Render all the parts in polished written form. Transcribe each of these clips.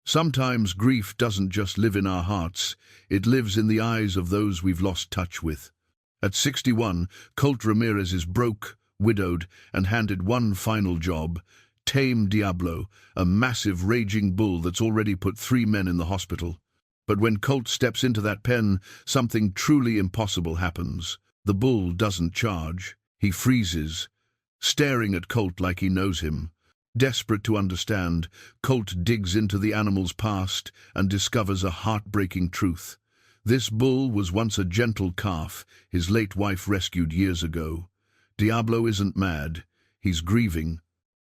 Sometimes grief doesn't just live in our hearts, it lives in the eyes of those we've lost touch with. At 61, Colt Ramirez is broke, widowed, and handed one final job: tame Diablo, a massive raging bull that's already put 3 men in the hospital. But when Colt steps into that pen, something truly impossible happens. The bull doesn't charge. He freezes, staring at Colt like he knows him. Desperate to understand, Colt digs into the animal's past and discovers a heartbreaking truth. This bull was once a gentle calf his late wife rescued years ago. Diablo isn't mad, he's grieving.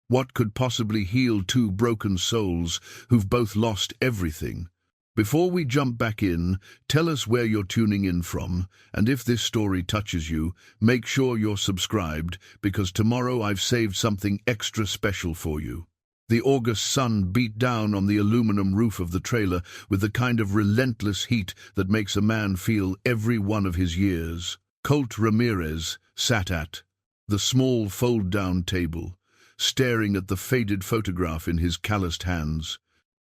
What could possibly heal 2 broken souls who've both lost everything? Before we jump back in, tell us where you're tuning in from, and if this story touches you, make sure you're subscribed, because tomorrow I've saved something extra special for you. The August sun beat down on the aluminum roof of the trailer with the kind of relentless heat that makes a man feel every one of his years. Colt Ramirez sat at the small fold-down table, staring at the faded photograph in his calloused hands.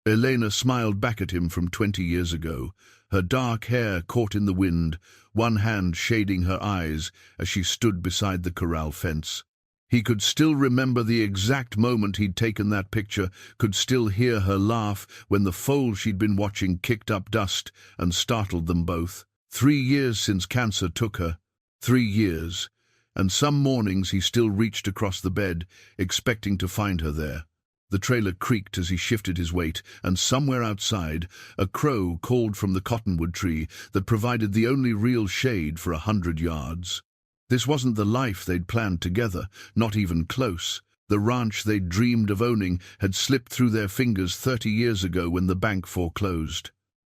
Elena smiled back at him from 20 years ago, her dark hair caught in the wind, one hand shading her eyes as she stood beside the corral fence. He could still remember the exact moment he'd taken that picture, could still hear her laugh when the foal she'd been watching kicked up dust and startled them both. 3 years since cancer took her. 3 years. And some mornings he still reached across the bed, expecting to find her there. The trailer creaked as he shifted his weight, and somewhere outside, a crow called from the cottonwood tree that provided the only real shade for 100 yards. This wasn't the life they'd planned together, not even close. The ranch they'd dreamed of owning had slipped through their fingers 30 years ago when the bank foreclosed.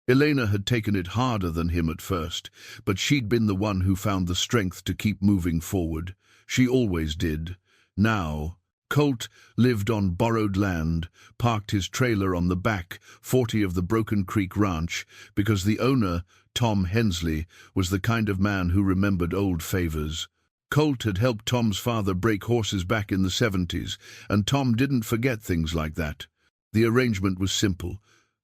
Elena had taken it harder than him at first, but she'd been the one who found the strength to keep moving forward. She always did. Now, Colt lived on borrowed land, parked his trailer on the back 40 of the Broken Creek Ranch, because the owner, Tom Hensley, was the kind of man who remembered old favors. Colt had helped Tom's father break horses back in the 70s, and Tom didn't forget things like that. The arrangement was simple.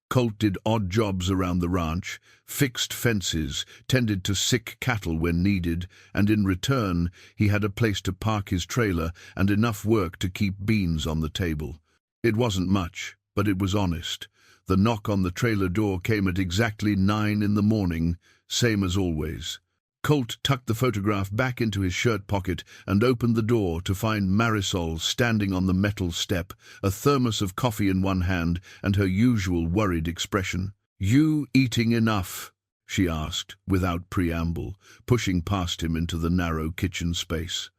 Colt did odd jobs around the ranch, fixed fences, tended to sick cattle when needed, and in return he had a place to park his trailer and enough work to keep beans on the table. It wasn't much, but it was honest. The knock on the trailer door came at exactly 9 in the morning, same as always. Colt tucked the photograph back into his shirt pocket and opened the door to find Marisol standing on the metal step, a thermos of coffee in one hand and her usual worried expression. "You eating enough?" she asked, without preamble, pushing past him into the narrow kitchen space.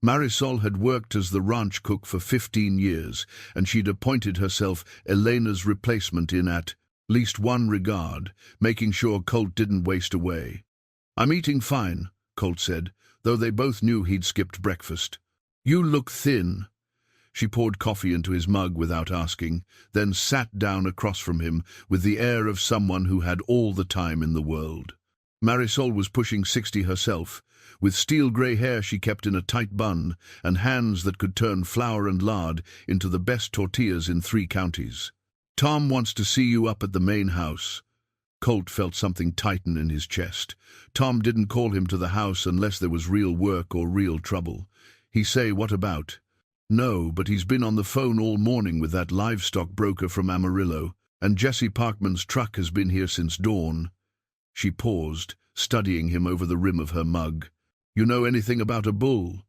Marisol had worked as the ranch cook for 15 years, and she'd appointed herself Elena's replacement in at least one regard, making sure Colt didn't waste away. "I'm eating fine," Colt said, though they both knew he'd skipped breakfast. "You look thin." She poured coffee into his mug without asking, then sat down across from him with the air of someone who had all the time in the world. Marisol was pushing 60 herself, with steel-grey hair she kept in a tight bun, and hands that could turn flour and lard into the best tortillas in 3 counties. "Tom wants to see you up at the main house." Colt felt something tighten in his chest. Tom didn't call him to the house unless there was real work or real trouble. He say, "What about?" "No, but he's been on the phone all morning with that livestock broker from Amarillo, and Jesse Parkman's truck has been here since dawn." She paused, studying him over the rim of her mug. "You know anything about a bull?"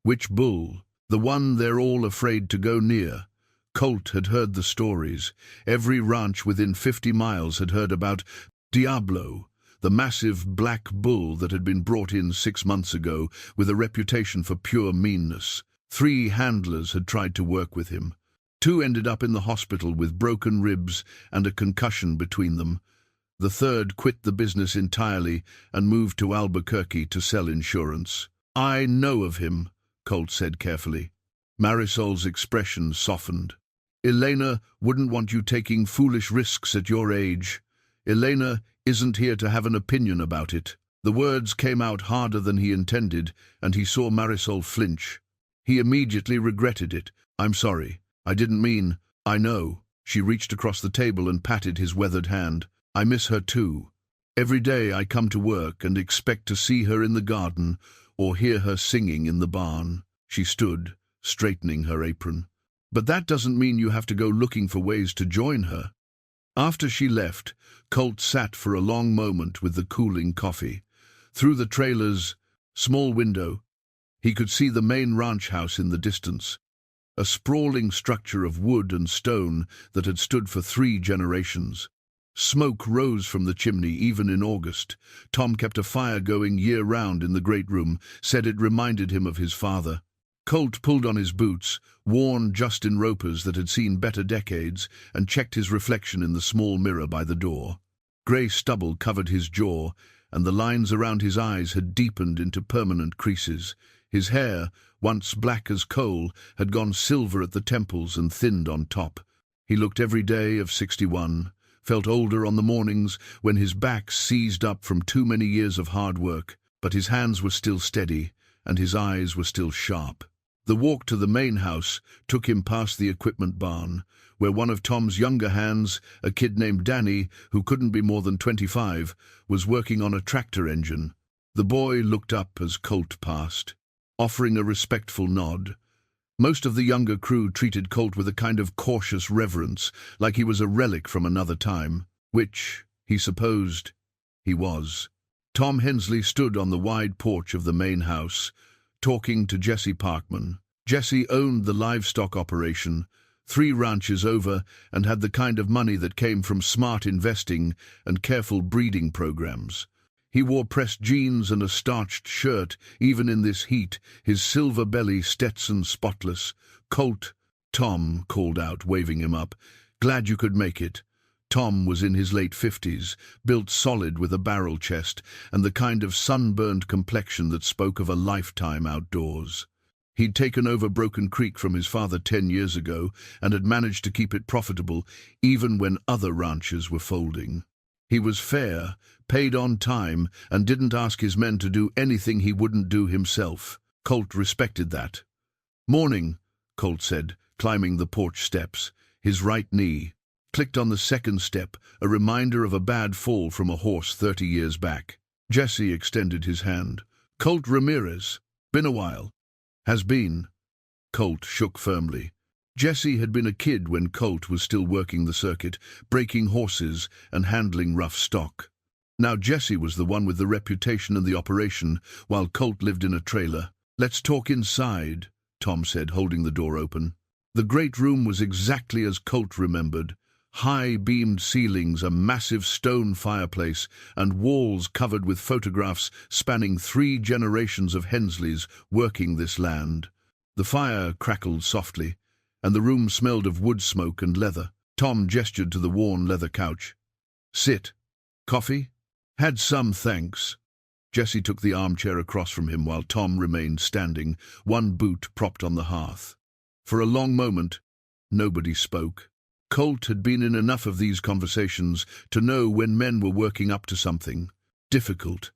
"Which bull?" "The one they're all afraid to go near." Colt had heard the stories. Every ranch within 50 miles had heard about Diablo, the massive black bull that had been brought in 6 months ago with a reputation for pure meanness. 3 handlers had tried to work with him. 2 ended up in the hospital with broken ribs and a concussion between them. The 3rd quit the business entirely and moved to Albuquerque to sell insurance. "I know of him," Colt said carefully. Marisol's expression softened. "Elena wouldn't want you taking foolish risks at your age. Elena isn't here to have an opinion about it." The words came out harder than he intended, and he saw Marisol flinch. He immediately regretted it. "I'm sorry. I didn't mean—" "I know." She reached across the table and patted his weathered hand. I miss her too. Every day I come to work and expect to see her in the garden or hear her singing in the barn. She stood, straightening her apron. But that doesn't mean you have to go looking for ways to join her. After she left, Colt sat for a long moment with the cooling coffee. Through the trailer's small window, he could see the main ranch house in the distance, a sprawling structure of wood and stone that had stood for 3 generations. Smoke rose from the chimney even in August. Tom kept a fire going year-round in the great room, said it reminded him of his father. Colt pulled on his boots, worn Justin Ropers that had seen better decades, and checked his reflection in the small mirror by the door. Grey stubble covered his jaw, and the lines around his eyes had deepened into permanent creases. His hair, once black as coal, had gone silver at the temples and thinned on top. He looked every day of 61, felt older on the mornings when his back seized up from too many years of hard work, but his hands were still steady, and his eyes were still sharp. The walk to the main house took him past the equipment barn, where one of Tom's younger hands, a kid named Danny, who couldn't be more than 25, was working on a tractor engine. The boy looked up as Colt passed, offering a respectful nod. Most of the younger crew treated Colt with a kind of cautious reverence, like he was a relic from another time, which, he supposed, he was. Tom Hensley stood on the wide porch of the main house, talking to Jesse Parkman. Jesse owned the livestock operation, 3 ranches over, and had the kind of money that came from smart investing and careful breeding programs. He wore pressed jeans and a starched shirt, even in this heat, his silver belly Stetson spotless. "Colt," Tom called out, waving him up. "Glad you could make it." Tom was in his late 50s, built solid with a barrel chest and the kind of sunburned complexion that spoke of a lifetime outdoors. He'd taken over Broken Creek from his father 10 years ago and had managed to keep it profitable even when other ranches were folding. He was fair, paid on time, and didn't ask his men to do anything he wouldn't do himself. Colt respected that. "Morning," Colt said, climbing the porch steps. His right knee clicked on the second step, a reminder of a bad fall from a horse 30 years back. Jesse extended his hand. "Colt Ramirez. Been a while." "Has been." Colt shook firmly. Jesse had been a kid when Colt was still working the circuit, breaking horses and handling rough stock. Now Jesse was the one with the reputation and the operation, while Colt lived in a trailer. "Let's talk inside," Tom said, holding the door open. The great room was exactly as Colt remembered. High-beamed ceilings, a massive stone fireplace, and walls covered with photographs spanning 3 generations of Hensleys working this land. The fire crackled softly, and the room smelled of wood smoke and leather. Tom gestured to the worn leather couch. "Sit. Coffee?" "Had some, thanks." Jesse took the armchair across from him while Tom remained standing, one boot propped on the hearth. For a long moment, nobody spoke. Colt had been in enough of these conversations to know when men were working up to something difficult.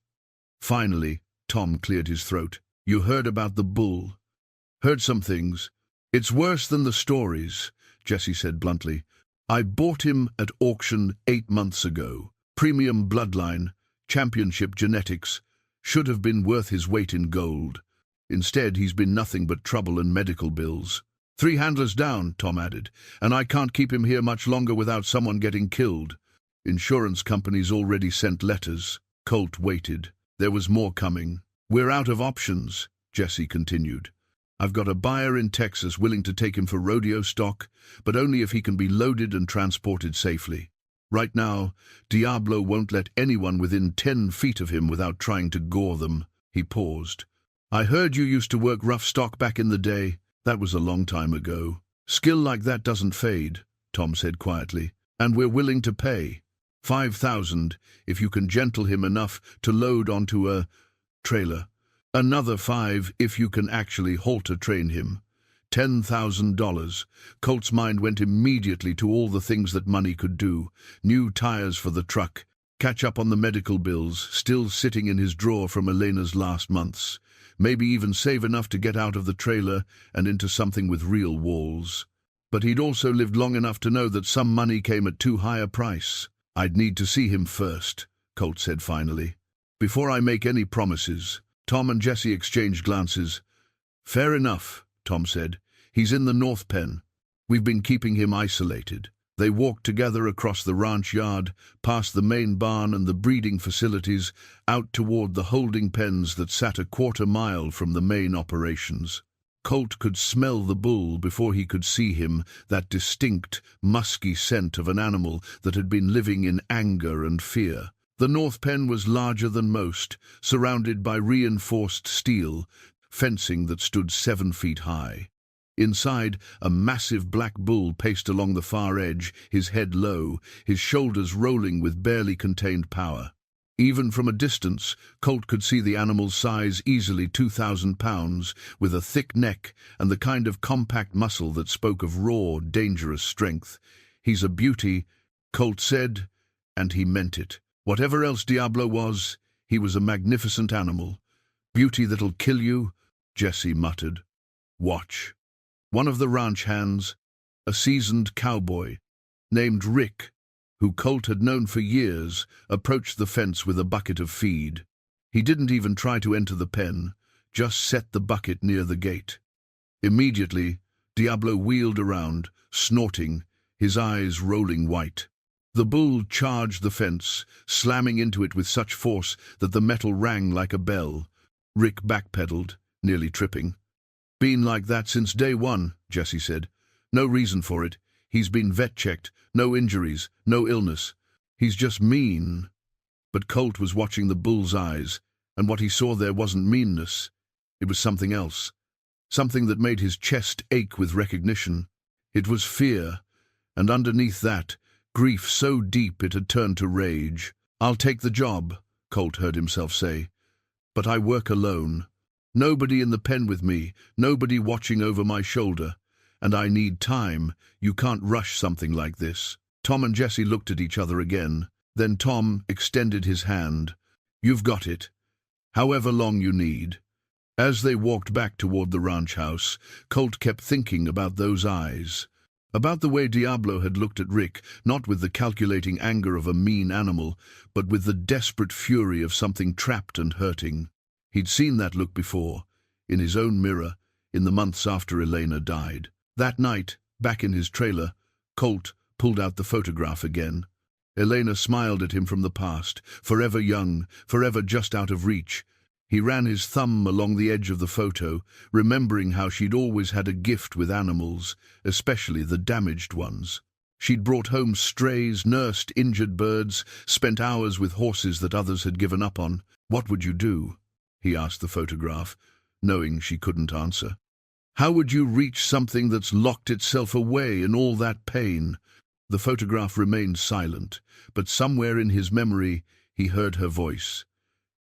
Finally, Tom cleared his throat. "You heard about the bull?" "Heard some things. It's worse than the stories," Jesse said bluntly. "I bought him at auction 8 months ago. Premium bloodline, championship genetics, should have been worth his weight in gold. Instead, he's been nothing but trouble and medical bills. 3 handlers down," Tom added, "and I can't keep him here much longer without someone getting killed. Insurance companies already sent letters." Colt waited. There was more coming. "We're out of options," Jesse continued. "I've got a buyer in Texas willing to take him for rodeo stock, but only if he can be loaded and transported safely. Right now, Diablo won't let anyone within 10 feet of him without trying to gore them." He paused. "I heard you used to work rough stock back in the day." "That was a long time ago." "Skill like that doesn't fade," Tom said quietly, "and we're willing to pay. 5,000 if you can gentle him enough to load onto a trailer. Another 5 if you can actually halter train him. $10,000. Colt's mind went immediately to all the things that money could do. New tires for the truck, catch up on the medical bills, still sitting in his drawer from Elena's last months. Maybe even save enough to get out of the trailer and into something with real walls. But he'd also lived long enough to know that some money came at too high a price. "I'd need to see him first," Colt said finally. "Before I make any promises." Tom and Jesse exchanged glances. "Fair enough," Tom said. "He's in the North Pen. We've been keeping him isolated." They walked together across the ranch yard, past the main barn and the breeding facilities, out toward the holding pens that sat a quarter-mile from the main operations. Colt could smell the bull before he could see him, that distinct, musky scent of an animal that had been living in anger and fear. The North Pen was larger than most, surrounded by reinforced steel, fencing that stood 7 feet high. Inside, a massive black bull paced along the far edge, his head low, his shoulders rolling with barely contained power. Even from a distance, Colt could see the animal's size, easily 2,000 pounds, with a thick neck and the kind of compact muscle that spoke of raw, dangerous strength. "He's a beauty," Colt said, and he meant it. Whatever else Diablo was, he was a magnificent animal. "Beauty that'll kill you," Jesse muttered. "Watch." One of the ranch hands, a seasoned cowboy, named Rick, who Colt had known for years, approached the fence with a bucket of feed. He didn't even try to enter the pen, just set the bucket near the gate. Immediately, Diablo wheeled around, snorting, his eyes rolling white. The bull charged the fence, slamming into it with such force that the metal rang like a bell. Rick backpedaled, nearly tripping. "Been like that since day one," Jesse said. "No reason for it. He's been vet-checked, no injuries, no illness. He's just mean." But Colt was watching the bull's eyes, and what he saw there wasn't meanness. It was something else. Something that made his chest ache with recognition. It was fear, and underneath that, grief so deep it had turned to rage. "I'll take the job," Colt heard himself say. "But I work alone. Nobody in the pen with me, nobody watching over my shoulder. And I need time. You can't rush something like this." Tom and Jesse looked at each other again. Then Tom extended his hand. "You've got it. However long you need." As they walked back toward the ranch house, Colt kept thinking about those eyes. About the way Diablo had looked at Rick, not with the calculating anger of a mean animal, but with the desperate fury of something trapped and hurting. He'd seen that look before, in his own mirror, in the months after Elena died. That night, back in his trailer, Colt pulled out the photograph again. Elena smiled at him from the past, forever young, forever just out of reach. He ran his thumb along the edge of the photo, remembering how she'd always had a gift with animals, especially the damaged ones. She'd brought home strays, nursed injured birds, spent hours with horses that others had given up on. "What would you do?" he asked the photograph, knowing she couldn't answer. "How would you reach something that's locked itself away in all that pain?" The photograph remained silent, but somewhere in his memory he heard her voice.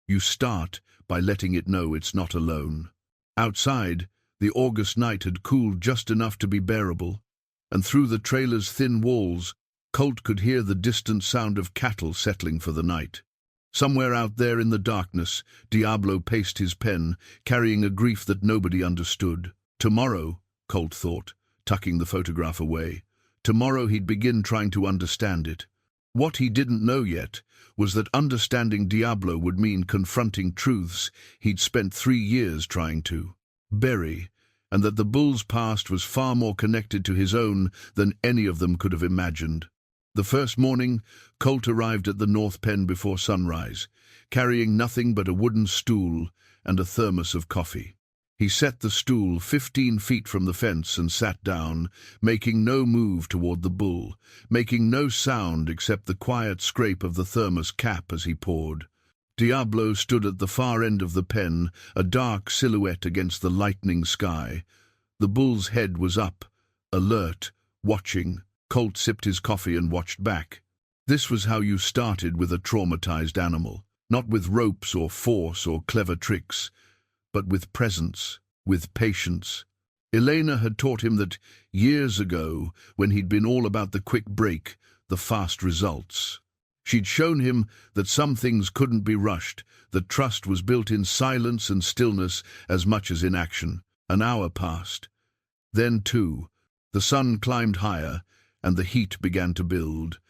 "You start by letting it know it's not alone." Outside, the August night had cooled just enough to be bearable, and through the trailer's thin walls, Colt could hear the distant sound of cattle settling for the night. Somewhere out there in the darkness, Diablo paced his pen, carrying a grief that nobody understood. Tomorrow, Colt thought, tucking the photograph away, tomorrow he'd begin trying to understand it. What he didn't know yet was that understanding Diablo would mean confronting truths he'd spent 3 years trying to bury, and that the bull's past was far more connected to his own than any of them could have imagined. The first morning, Colt arrived at the North Pen before sunrise, carrying nothing but a wooden stool and a thermos of coffee. He set the stool 15 feet from the fence and sat down, making no move toward the bull, making no sound except the quiet scrape of the thermos cap as he poured. Diablo stood at the far end of the pen, a dark silhouette against the lightening sky. The bull's head was up, alert, watching. Colt sipped his coffee and watched back. This was how you started with a traumatized animal, not with ropes or force or clever tricks, but with presence, with patience. Elena had taught him that years ago, when he'd been all about the quick break, the fast results. She'd shown him that some things couldn't be rushed, that trust was built in silence and stillness as much as in action. An hour passed. Then, too, The sun climbed higher, and the heat began to build.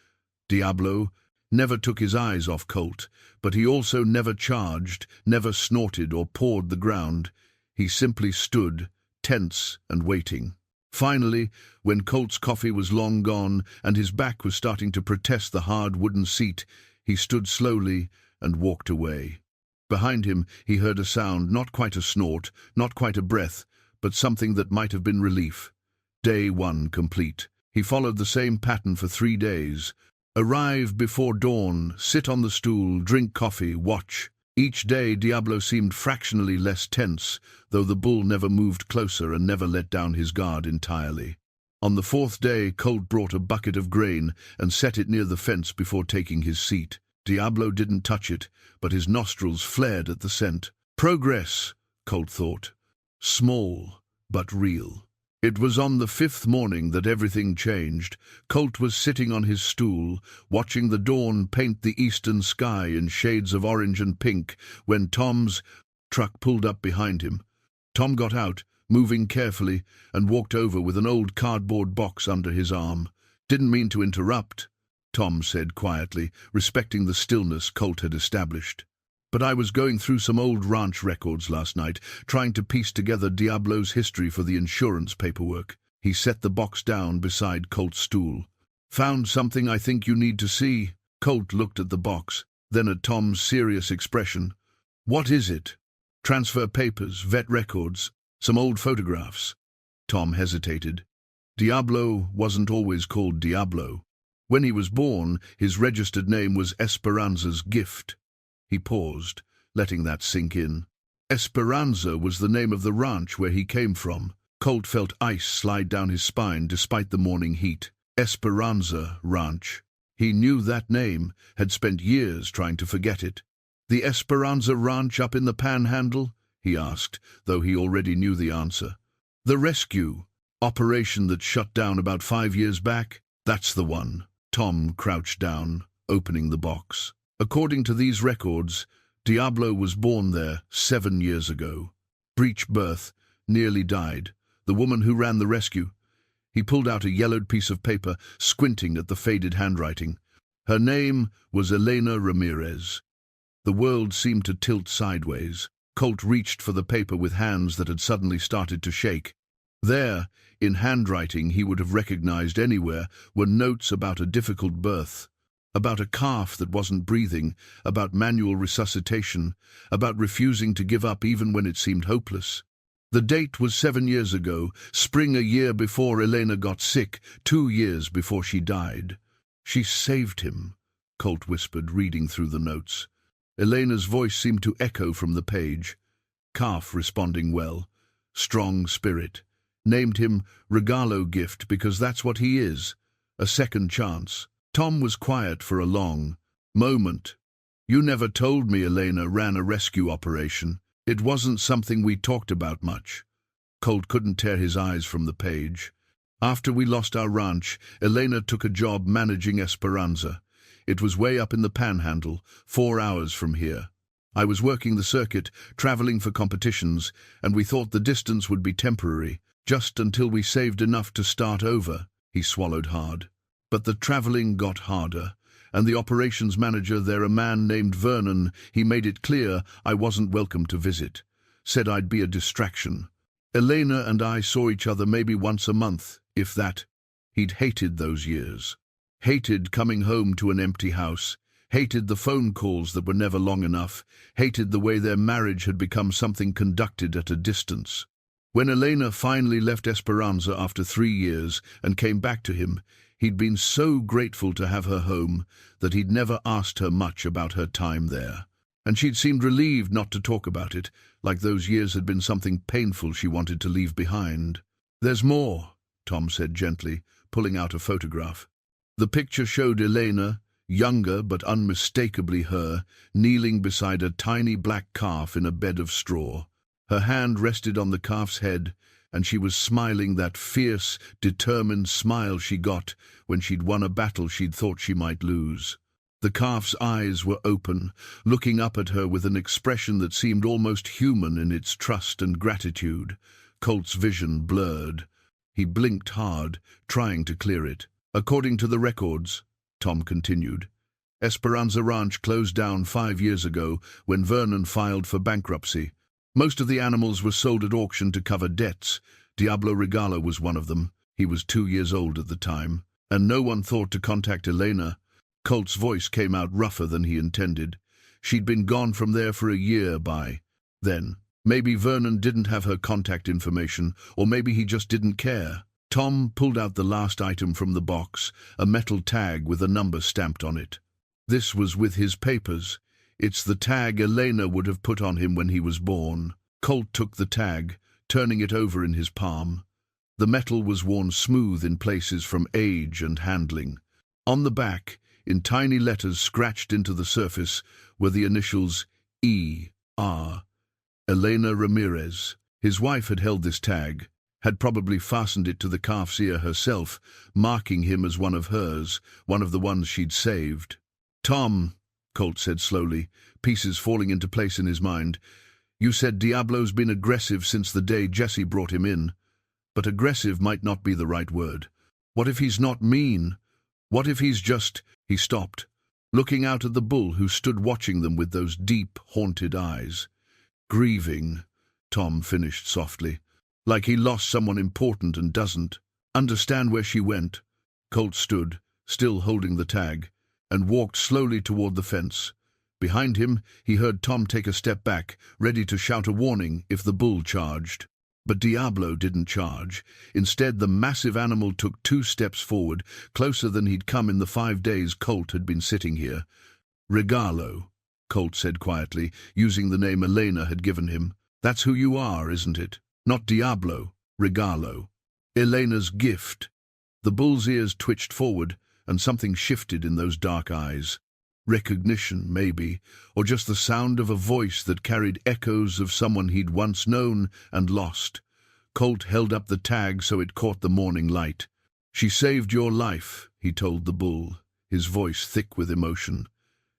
Diablo never took his eyes off Colt, but he also never charged, never snorted or pawed the ground. He simply stood, tense and waiting. Finally, when Colt's coffee was long gone and his back was starting to protest the hard wooden seat, he stood slowly and walked away. Behind him he heard a sound, not quite a snort, not quite a breath, but something that might have been relief. Day 1 complete. He followed the same pattern for 3 days. Arrive before dawn, sit on the stool, drink coffee, watch. Each day Diablo seemed fractionally less tense, though the bull never moved closer and never let down his guard entirely. On the 4th day, Colt brought a bucket of grain and set it near the fence before taking his seat. Diablo didn't touch it, but his nostrils flared at the scent. Progress, Colt thought. Small, but real. It was on the 5th morning that everything changed. Colt was sitting on his stool, watching the dawn paint the eastern sky in shades of orange and pink, when Tom's truck pulled up behind him. Tom got out, moving carefully, and walked over with an old cardboard box under his arm. Didn't mean to interrupt, Tom said quietly, respecting the stillness Colt had established. But I was going through some old ranch records last night, trying to piece together Diablo's history for the insurance paperwork. He set the box down beside Colt's stool. Found something I think you need to see. Colt looked at the box, then at Tom's serious expression. What is it? Transfer papers, vet records, some old photographs. Tom hesitated. Diablo wasn't always called Diablo. When he was born, his registered name was Esperanza's Gift. He paused, letting that sink in. Esperanza was the name of the ranch where he came from. Colt felt ice slide down his spine despite the morning heat. Esperanza Ranch. He knew that name, had spent years trying to forget it. The Esperanza Ranch up in the Panhandle? He asked, though he already knew the answer. The rescue operation that shut down about 5 years back? That's the one. Tom crouched down, opening the box. According to these records, Diablo was born there 7 years ago. Breech birth, nearly died. The woman who ran the rescue. He pulled out a yellowed piece of paper, squinting at the faded handwriting. Her name was Elena Ramirez. The world seemed to tilt sideways. Colt reached for the paper with hands that had suddenly started to shake. There, in handwriting he would have recognized anywhere, were notes about a difficult birth. About a calf that wasn't breathing, about manual resuscitation, about refusing to give up even when it seemed hopeless. The date was 7 years ago, spring a year before Elena got sick, 2 years before she died. She saved him, Colt whispered, reading through the notes. Elena's voice seemed to echo from the page. Calf responding well. Strong spirit. Named him Regalo Gift because that's what he is, a second chance. Tom was quiet for a long moment. You never told me Elena ran a rescue operation. It wasn't something we talked about much. Colt couldn't tear his eyes from the page. After we lost our ranch, Elena took a job managing Esperanza. It was way up in the Panhandle, 4 hours from here. I was working the circuit, traveling for competitions, and we thought the distance would be temporary, just until we saved enough to start over. He swallowed hard. But the traveling got harder, and the operations manager there, a man named Vernon, he made it clear I wasn't welcome to visit. Said I'd be a distraction. Elena and I saw each other maybe once a month, if that. He'd hated those years. Hated coming home to an empty house. Hated the phone calls that were never long enough. Hated the way their marriage had become something conducted at a distance. When Elena finally left Esperanza after 3 years and came back to him, he'd been so grateful to have her home that he'd never asked her much about her time there. And she'd seemed relieved not to talk about it, like those years had been something painful she wanted to leave behind. There's more, Tom said gently, pulling out a photograph. The picture showed Elena, younger but unmistakably her, kneeling beside a tiny black calf in a bed of straw. Her hand rested on the calf's head, and she was smiling that fierce, determined smile she got when she'd won a battle she'd thought she might lose. The calf's eyes were open, looking up at her with an expression that seemed almost human in its trust and gratitude. Colt's vision blurred. He blinked hard, trying to clear it. According to the records, Tom continued, Esperanza Ranch closed down 5 years ago when Vernon filed for bankruptcy. Most of the animals were sold at auction to cover debts. Diablo Regalo was one of them. He was 2 years old at the time. And no one thought to contact Elena. Colt's voice came out rougher than he intended. She'd been gone from there for a year by then. Maybe Vernon didn't have her contact information, or maybe he just didn't care. Tom pulled out the last item from the box, a metal tag with a number stamped on it. This was with his papers. It's the tag Elena would have put on him when he was born. Colt took the tag, turning it over in his palm. The metal was worn smooth in places from age and handling. On the back, in tiny letters scratched into the surface, were the initials E.R. Elena Ramirez. His wife had held this tag, had probably fastened it to the calf's ear herself, marking him as one of hers, one of the ones she'd saved. Tom, Colt said slowly, pieces falling into place in his mind, you said Diablo's been aggressive since the day Jesse brought him in. But aggressive might not be the right word. What if he's not mean? What if he's just... He stopped, looking out at the bull who stood watching them with those deep, haunted eyes. Grieving, Tom finished softly, like he lost someone important and doesn't understand where she went. Colt stood, still holding the tag, and walked slowly toward the fence. Behind him, he heard Tom take a step back, ready to shout a warning if the bull charged. But Diablo didn't charge. Instead, the massive animal took 2 steps forward, closer than he'd come in the 5 days Colt had been sitting here. Regalo, Colt said quietly, using the name Elena had given him. That's who you are, isn't it? Not Diablo, Regalo. Elena's gift. The bull's ears twitched forward, and something shifted in those dark eyes. Recognition, maybe, or just the sound of a voice that carried echoes of someone he'd once known and lost. Colt held up the tag so it caught the morning light. She saved your life, he told the bull, his voice thick with emotion.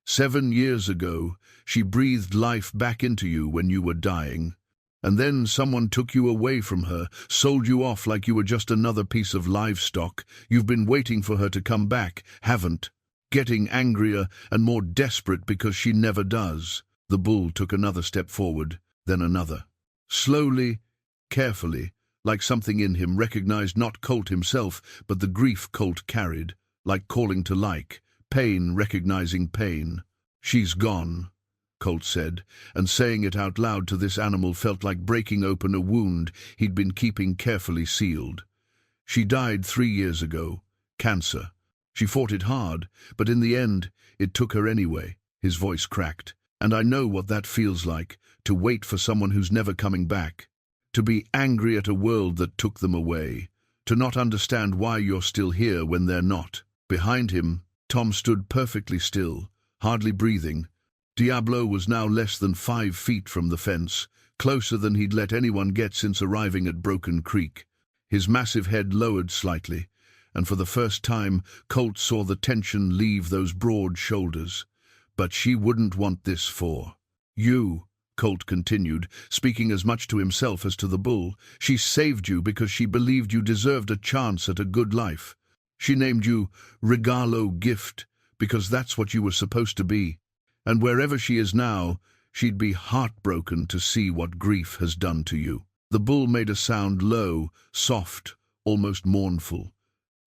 7 years ago, she breathed life back into you when you were dying. And then someone took you away from her, sold you off like you were just another piece of livestock. You've been waiting for her to come back, haven't? Getting angrier and more desperate because she never does. The bull took another step forward, then another. Slowly, carefully, like something in him recognized not Colt himself, but the grief Colt carried, like calling to like, pain recognizing pain. She's gone, Colt said, and saying it out loud to this animal felt like breaking open a wound he'd been keeping carefully sealed. She died 3 years ago, cancer. She fought it hard, but in the end, it took her anyway. His voice cracked. And I know what that feels like, to wait for someone who's never coming back. To be angry at a world that took them away. To not understand why you're still here when they're not. Behind him, Tom stood perfectly still, hardly breathing. Diablo was now less than 5 feet from the fence, closer than he'd let anyone get since arriving at Broken Creek. His massive head lowered slightly, and for the first time, Colt saw the tension leave those broad shoulders. But she wouldn't want this for you, Colt continued, speaking as much to himself as to the bull. She saved you because she believed you deserved a chance at a good life. She named you Regalo Gift because that's what you were supposed to be. And wherever she is now, she'd be heartbroken to see what grief has done to you. The bull made a sound low, soft, almost mournful.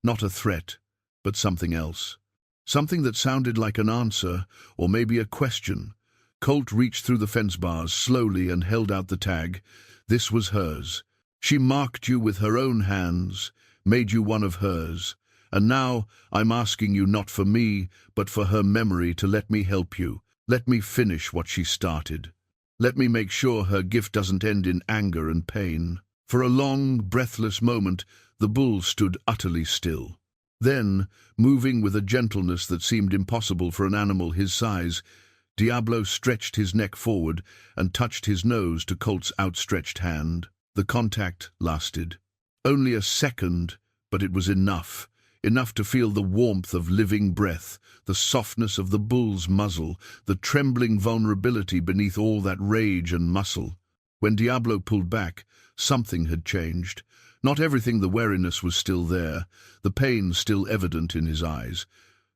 Not a threat, but something else. Something that sounded like an answer, or maybe a question. Colt reached through the fence bars slowly and held out the tag. This was hers. She marked you with her own hands, made you one of hers. And now I'm asking you not for me, but for her memory to let me help you. Let me finish what she started. Let me make sure her gift doesn't end in anger and pain. For a long, breathless moment, the bull stood utterly still. Then, moving with a gentleness that seemed impossible for an animal his size, Diablo stretched his neck forward and touched his nose to Colt's outstretched hand. The contact lasted. Only a second, but it was enough. Enough to feel the warmth of living breath, the softness of the bull's muzzle, the trembling vulnerability beneath all that rage and muscle. When Diablo pulled back, something had changed. Not everything. The wariness was still there, the pain still evident in his eyes.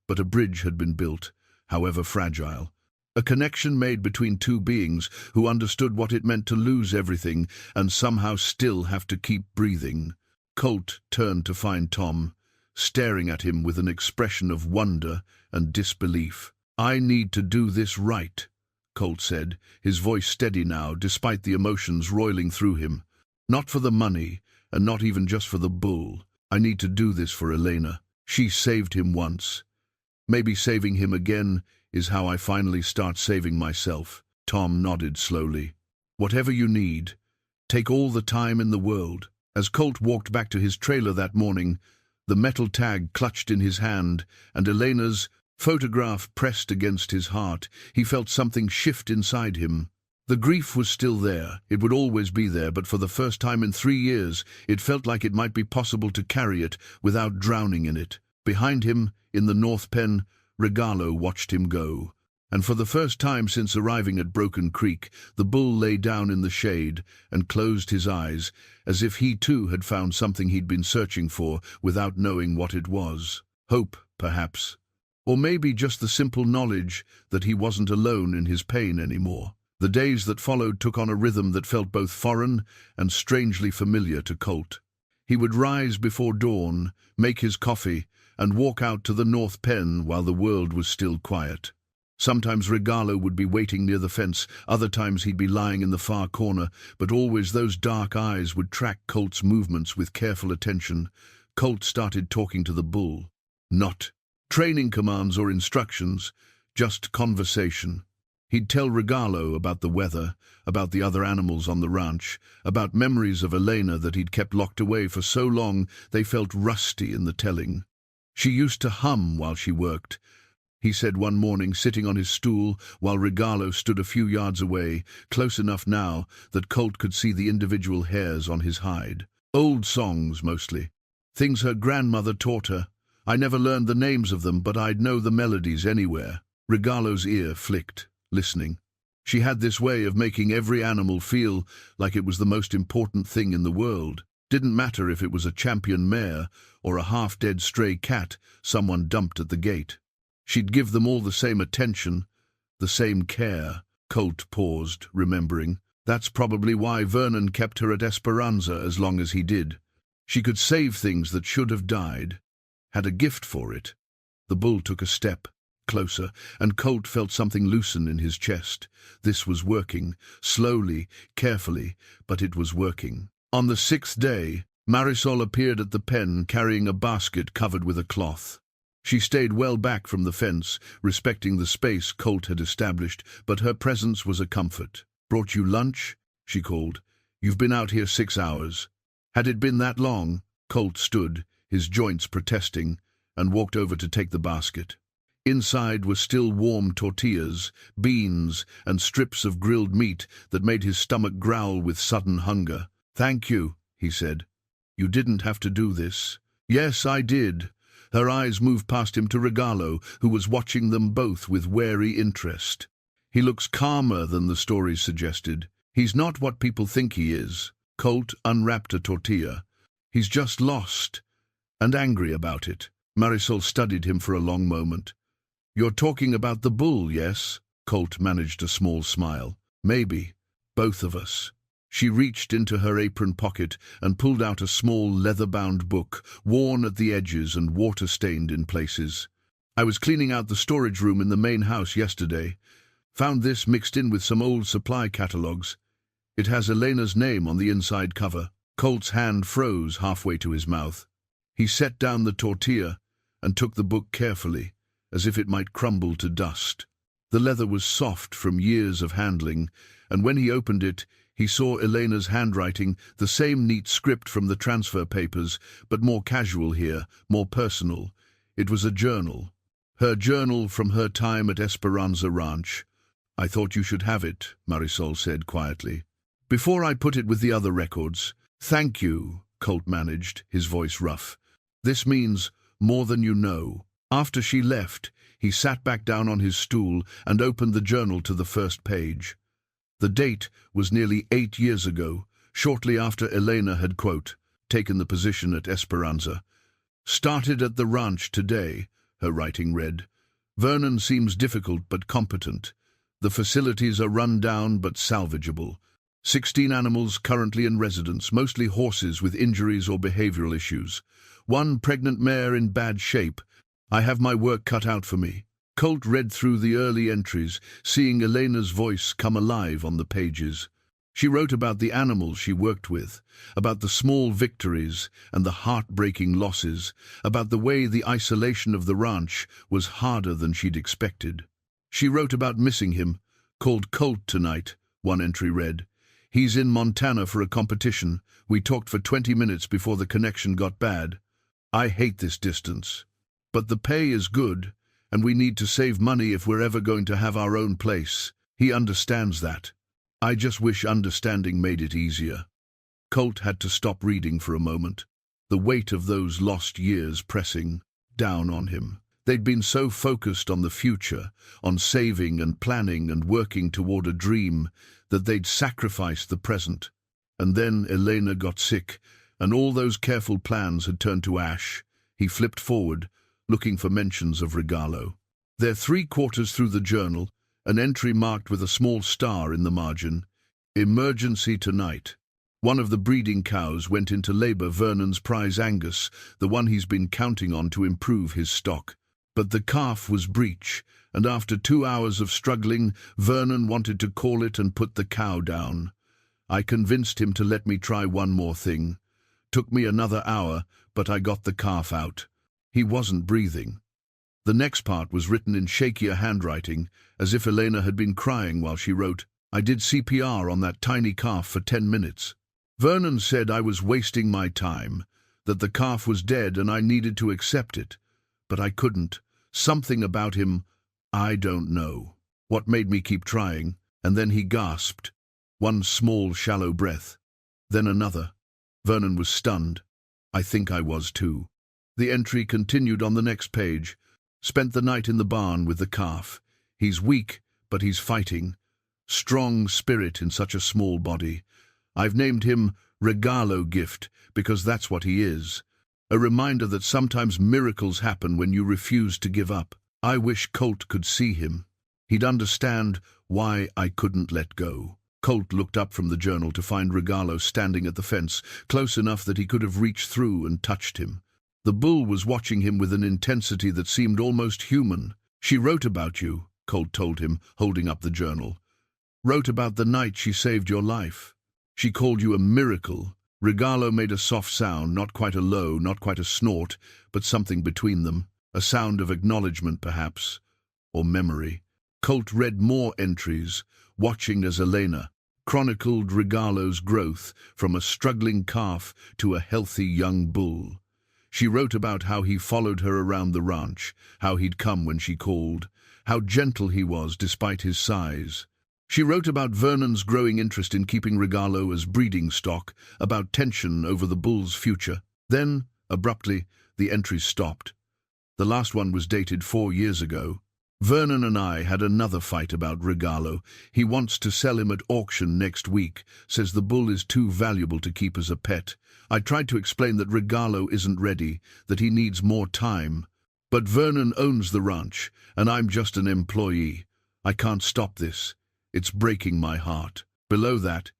But a bridge had been built, however fragile. A connection made between two beings who understood what it meant to lose everything and somehow still have to keep breathing. Colt turned to find Tom, staring at him with an expression of wonder and disbelief. "I need to do this right," Colt said, his voice steady now, despite the emotions roiling through him. "Not for the money, and not even just for the bull. I need to do this for Elena. She saved him once. Maybe saving him again is how I finally start saving myself." Tom nodded slowly. "Whatever you need. Take all the time in the world." As Colt walked back to his trailer that morning, the metal tag clutched in his hand, and Elena's photograph pressed against his heart, he felt something shift inside him. The grief was still there, it would always be there, but for the first time in 3 years, it felt like it might be possible to carry it without drowning in it. Behind him, in the North Pen, Regalo watched him go. And for the first time since arriving at Broken Creek, the bull lay down in the shade and closed his eyes, as if he too had found something he'd been searching for without knowing what it was. Hope, perhaps. Or maybe just the simple knowledge that he wasn't alone in his pain anymore. The days that followed took on a rhythm that felt both foreign and strangely familiar to Colt. He would rise before dawn, make his coffee, and walk out to the North Pen while the world was still quiet. Sometimes Regalo would be waiting near the fence, other times he'd be lying in the far corner, but always those dark eyes would track Colt's movements with careful attention. Colt started talking to the bull. Not training commands or instructions, just conversation. He'd tell Regalo about the weather, about the other animals on the ranch, about memories of Elena that he'd kept locked away for so long they felt rusty in the telling. She used to hum while she worked, he said one morning, sitting on his stool while Regalo stood a few yards away, close enough now that Colt could see the individual hairs on his hide. Old songs, mostly. Things her grandmother taught her. I never learned the names of them, but I'd know the melodies anywhere. Regalo's ear flicked, listening. She had this way of making every animal feel like it was the most important thing in the world. Didn't matter if it was a champion mare or a half-dead stray cat someone dumped at the gate. She'd give them all the same attention, the same care. Colt paused, remembering. That's probably why Vernon kept her at Esperanza as long as he did. She could save things that should have died. Had a gift for it. The bull took a step closer, and Colt felt something loosen in his chest. This was working, slowly, carefully, but it was working. On the 6th day, Marisol appeared at the pen carrying a basket covered with a cloth. She stayed well back from the fence, respecting the space Colt had established, but her presence was a comfort. "Brought you lunch?" she called. "You've been out here 6 hours." Had it been that long? Colt stood, his joints protesting, and walked over to take the basket. Inside were still warm tortillas, beans, and strips of grilled meat that made his stomach growl with sudden hunger. "Thank you," he said. "You didn't have to do this." "Yes, I did." Her eyes moved past him to Regalo, who was watching them both with wary interest. "He looks calmer than the stories suggested. He's not what people think he is." Colt unwrapped a tortilla. "He's just lost, and angry about it." Marisol studied him for a long moment. "You're talking about the bull, yes?" Colt managed a small smile. "Maybe. Both of us." She reached into her apron pocket and pulled out a small leather-bound book, worn at the edges and water-stained in places. "I was cleaning out the storage room in the main house yesterday. Found this mixed in with some old supply catalogs. It has Elena's name on the inside cover." Colt's hand froze halfway to his mouth. He set down the tortilla and took the book carefully, as if it might crumble to dust. The leather was soft from years of handling, and when he opened it, he saw Elena's handwriting, the same neat script from the transfer papers, but more casual here, more personal. It was a journal. Her journal from her time at Esperanza Ranch. "I thought you should have it," Marisol said quietly. "Before I put it with the other records." "Thank you," Colt managed, his voice rough. "This means more than you know." After she left, he sat back down on his stool and opened the journal to the first page. The date was nearly 8 years ago, shortly after Elena had, quote, taken the position at Esperanza. Started at the ranch today, her writing read. Vernon seems difficult but competent. The facilities are run down but salvageable. 16 animals currently in residence, mostly horses with injuries or behavioral issues. 1 pregnant mare in bad shape. I have my work cut out for me. Colt read through the early entries, seeing Elena's voice come alive on the pages. She wrote about the animals she worked with, about the small victories and the heartbreaking losses, about the way the isolation of the ranch was harder than she'd expected. She wrote about missing him, called Colt tonight, one entry read. He's in Montana for a competition. We talked for 20 minutes before the connection got bad. I hate this distance. But the pay is good, and we need to save money if we're ever going to have our own place. He understands that. I just wish understanding made it easier. Colt had to stop reading for a moment, the weight of those lost years pressing down on him. They'd been so focused on the future, on saving and planning and working toward a dream, that they'd sacrificed the present. And then Elena got sick, and all those careful plans had turned to ash. He flipped forward, looking for mentions of Regalo. They're 3/4 through the journal, an entry marked with a small star in the margin. Emergency tonight. One of the breeding cows went into labor, Vernon's prize Angus, the one he's been counting on to improve his stock. But the calf was breech, and after 2 hours of struggling, Vernon wanted to call it and put the cow down. I convinced him to let me try one more thing. Took me another hour, but I got the calf out. He wasn't breathing. The next part was written in shakier handwriting, as if Elena had been crying while she wrote, I did CPR on that tiny calf for 10 minutes. Vernon said I was wasting my time, that the calf was dead and I needed to accept it. But I couldn't. Something about him, I don't know. What made me keep trying, and then he gasped. One small, shallow breath. Then another. Vernon was stunned. I think I was too. The entry continued on the next page. Spent the night in the barn with the calf. He's weak, but he's fighting. Strong spirit in such a small body. I've named him Regalo Gift, because that's what he is. A reminder that sometimes miracles happen when you refuse to give up. I wish Colt could see him. He'd understand why I couldn't let go. Colt looked up from the journal to find Regalo standing at the fence, close enough that he could have reached through and touched him. The bull was watching him with an intensity that seemed almost human. She wrote about you, Colt told him, holding up the journal. Wrote about the night she saved your life. She called you a miracle. Regalo made a soft sound, not quite a low, not quite a snort, but something between them. A sound of acknowledgement, perhaps, or memory. Colt read more entries, watching as Elena chronicled Regalo's growth from a struggling calf to a healthy young bull. She wrote about how he followed her around the ranch, how he'd come when she called, how gentle he was despite his size. She wrote about Vernon's growing interest in keeping Regalo as breeding stock, about tension over the bull's future. Then, abruptly, the entries stopped. The last one was dated 4 years ago. Vernon and I had another fight about Regalo. He wants to sell him at auction next week, says the bull is too valuable to keep as a pet. I tried to explain that Regalo isn't ready, that he needs more time. But Vernon owns the ranch, and I'm just an employee. I can't stop this. It's breaking my heart. Below that,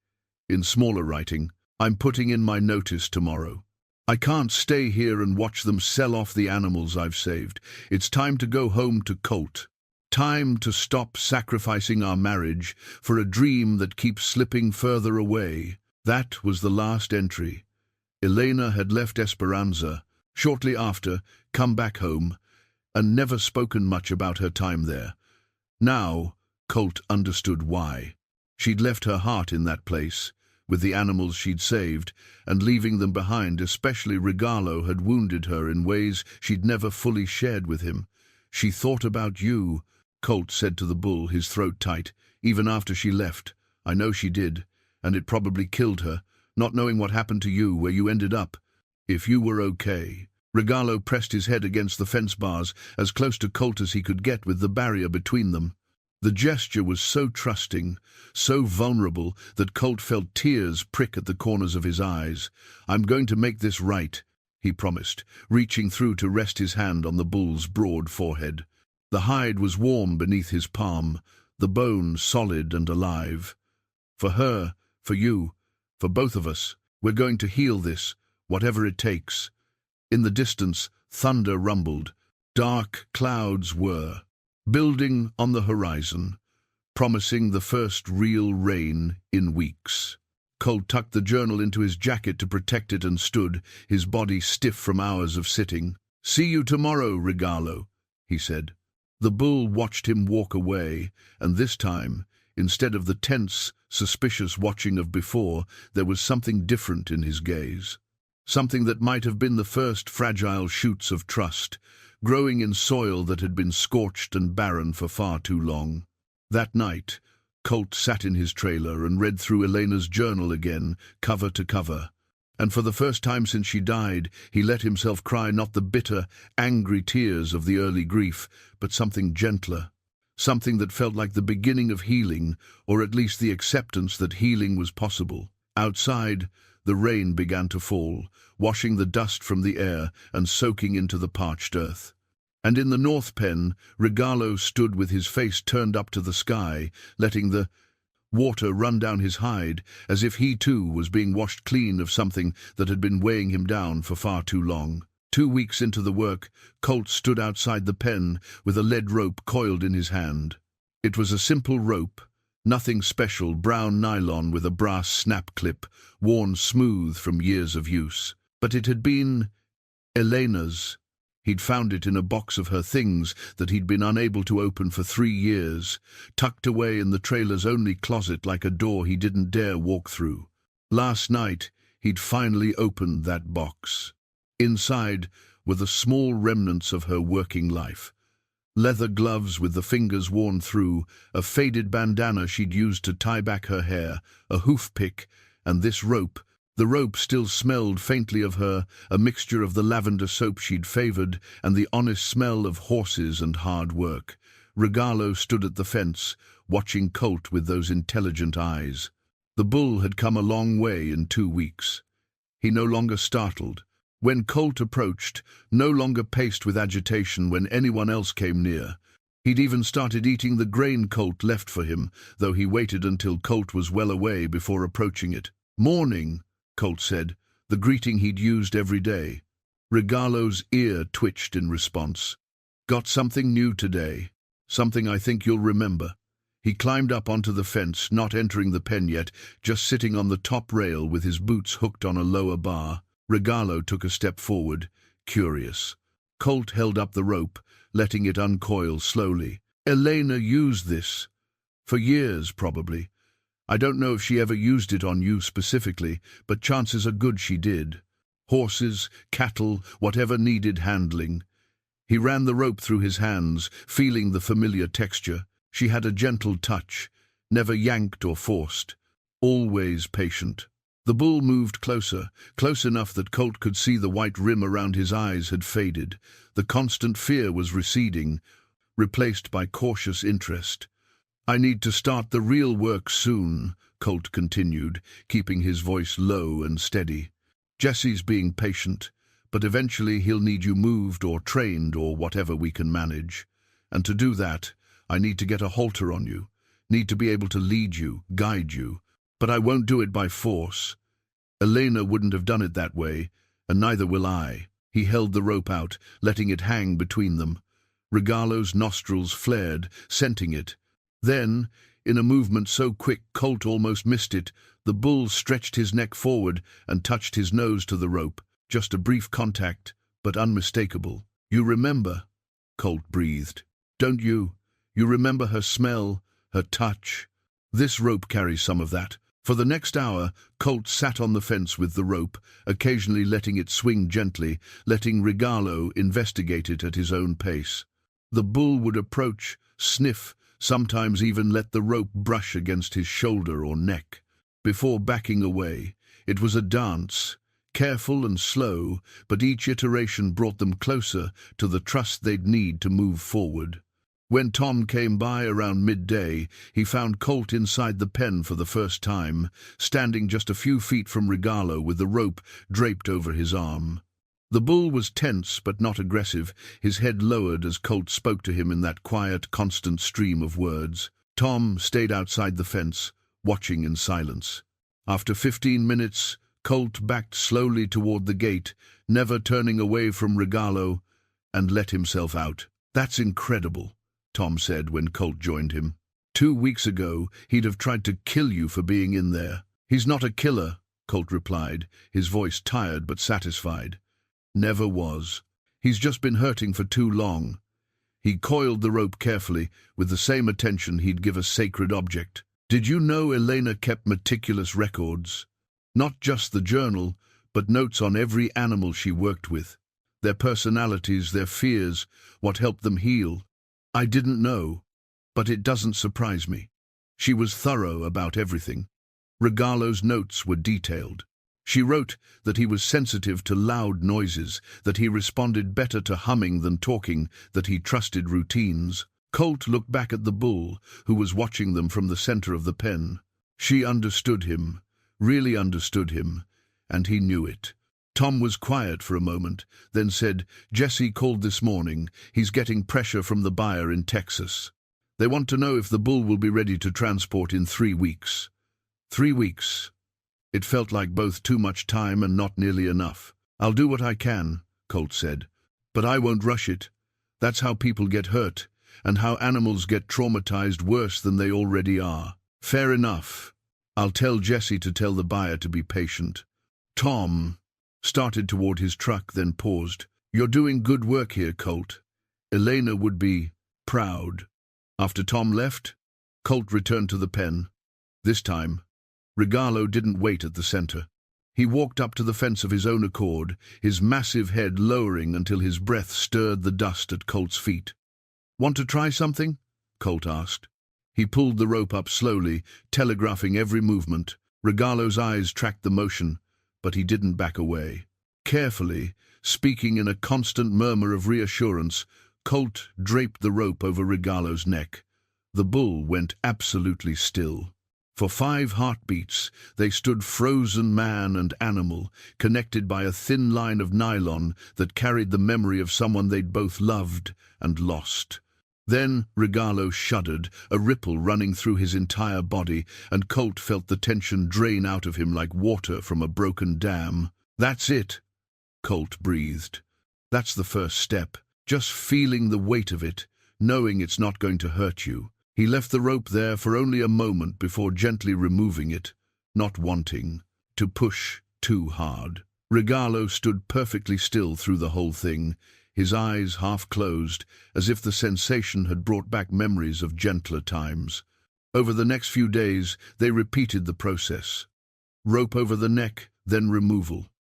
in smaller writing, I'm putting in my notice tomorrow. I can't stay here and watch them sell off the animals I've saved. It's time to go home to Colt. Time to stop sacrificing our marriage for a dream that keeps slipping further away. That was the last entry. Elena had left Esperanza, shortly after, come back home, and never spoken much about her time there. Now, Colt understood why. She'd left her heart in that place, with the animals she'd saved, and leaving them behind, especially Regalo, had wounded her in ways she'd never fully shared with him. She thought about you, Colt said to the bull, his throat tight, even after she left. I know she did, and it probably killed her, not knowing what happened to you, where you ended up. If you were okay. Regalo pressed his head against the fence bars, as close to Colt as he could get with the barrier between them. The gesture was so trusting, so vulnerable, that Colt felt tears prick at the corners of his eyes. "I'm going to make this right," he promised, reaching through to rest his hand on the bull's broad forehead. The hide was warm beneath his palm, the bone solid and alive. "For her, for you, for both of us, we're going to heal this, whatever it takes." In the distance, thunder rumbled. Dark clouds were building on the horizon, promising the first real rain in weeks. Colt tucked the journal into his jacket to protect it and stood, his body stiff from hours of sitting. "See you tomorrow, Regalo," he said. The bull watched him walk away, and this time, instead of the tense, suspicious watching of before, there was something different in his gaze. Something that might have been the first fragile shoots of trust, growing in soil that had been scorched and barren for far too long. That night, Colt sat in his trailer and read through Elena's journal again, cover to cover. And for the first time since she died, he let himself cry not the bitter, angry tears of the early grief, but something gentler, something that felt like the beginning of healing, or at least the acceptance that healing was possible. Outside, the rain began to fall, washing the dust from the air and soaking into the parched earth. And in the north pen, Regalo stood with his face turned up to the sky, letting the water run down his hide, as if he too was being washed clean of something that had been weighing him down for far too long. 2 weeks into the work, Colt stood outside the pen with a lead rope coiled in his hand. It was a simple rope, nothing special, brown nylon with a brass snap clip, worn smooth from years of use. But it had been Elena's. He'd found it in a box of her things that he'd been unable to open for 3 years, tucked away in the trailer's only closet like a door he didn't dare walk through. Last night, he'd finally opened that box. Inside were the small remnants of her working life. Leather gloves with the fingers worn through, a faded bandana she'd used to tie back her hair, a hoof pick, and this rope. The rope still smelled faintly of her, a mixture of the lavender soap she'd favored and the honest smell of horses and hard work. Regalo stood at the fence, watching Colt with those intelligent eyes. The bull had come a long way in 2 weeks. He no longer startled. When Colt approached, no longer paced with agitation when anyone else came near. He'd even started eating the grain Colt left for him, though he waited until Colt was well away before approaching it. "Morning," Colt said, the greeting he'd used every day. Regalo's ear twitched in response. "Got something new today. Something I think you'll remember." He climbed up onto the fence, not entering the pen yet, just sitting on the top rail with his boots hooked on a lower bar. Regalo took a step forward, curious. Colt held up the rope, letting it uncoil slowly. "Elena used this. For years, probably. I don't know if she ever used it on you specifically, but chances are good she did. Horses, cattle, whatever needed handling." He ran the rope through his hands, feeling the familiar texture. She had a gentle touch, never yanked or forced, always patient. The bull moved closer, close enough that Colt could see the white rim around his eyes had faded. The constant fear was receding, replaced by cautious interest. "I need to start the real work soon," Colt continued, keeping his voice low and steady. "Jesse's being patient, but eventually he'll need you moved or trained or whatever we can manage. And to do that, I need to get a halter on you, need to be able to lead you, guide you. But I won't do it by force. Elena wouldn't have done it that way, and neither will I." He held the rope out, letting it hang between them. Regalo's nostrils flared, scenting it. Then, in a movement so quick Colt almost missed it, the bull stretched his neck forward and touched his nose to the rope. Just a brief contact, but unmistakable. "You remember," Colt breathed. "Don't you? You remember her smell, her touch?" This rope carries some of that. For the next hour, Colt sat on the fence with the rope, occasionally letting it swing gently, letting Regalo investigate it at his own pace. The bull would approach, sniff, sometimes even let the rope brush against his shoulder or neck. Before backing away, it was a dance, careful and slow, but each iteration brought them closer to the trust they'd need to move forward. When Tom came by around midday, he found Colt inside the pen for the first time, standing just a few feet from Regalo with the rope draped over his arm. The bull was tense but not aggressive, his head lowered as Colt spoke to him in that quiet, constant stream of words. Tom stayed outside the fence, watching in silence. After 15 minutes, Colt backed slowly toward the gate, never turning away from Regalo, and let himself out. "That's incredible," Tom said when Colt joined him. 2 weeks ago, he'd have tried to kill you for being in there. "He's not a killer," Colt replied, his voice tired but satisfied. "Never was. He's just been hurting for too long." He coiled the rope carefully, with the same attention he'd give a sacred object. "Did you know Elena kept meticulous records? Not just the journal, but notes on every animal she worked with. Their personalities, their fears, what helped them heal. I didn't know, but it doesn't surprise me. She was thorough about everything. Regalo's notes were detailed. She wrote that he was sensitive to loud noises, that he responded better to humming than talking, that he trusted routines." Colt looked back at the bull, who was watching them from the center of the pen. She understood him, really understood him, and he knew it. Tom was quiet for a moment, then said, "Jesse called this morning. He's getting pressure from the buyer in Texas. They want to know if the bull will be ready to transport in 3 weeks. 3 weeks. It felt like both too much time and not nearly enough. "I'll do what I can," Colt said, "but I won't rush it. That's how people get hurt, and how animals get traumatized worse than they already are." "Fair enough. I'll tell Jesse to tell the buyer to be patient." Tom started toward his truck, then paused. "You're doing good work here, Colt. Elena would be proud." After Tom left, Colt returned to the pen. This time, Regalo didn't wait at the center. He walked up to the fence of his own accord, his massive head lowering until his breath stirred the dust at Colt's feet. "Want to try something?" Colt asked. He pulled the rope up slowly, telegraphing every movement. Regalo's eyes tracked the motion, but he didn't back away. Carefully, speaking in a constant murmur of reassurance, Colt draped the rope over Regalo's neck. The bull went absolutely still. For 5 heartbeats, they stood frozen, man and animal, connected by a thin line of nylon that carried the memory of someone they'd both loved and lost. Then Regalo shuddered, a ripple running through his entire body, and Colt felt the tension drain out of him like water from a broken dam. "That's it," Colt breathed. "That's the first step. Just feeling the weight of it, knowing it's not going to hurt you." He left the rope there for only a moment before gently removing it, not wanting to push too hard. Regalo stood perfectly still through the whole thing, his eyes half closed, as if the sensation had brought back memories of gentler times. Over the next few days, they repeated the process. Rope over the neck, then removal.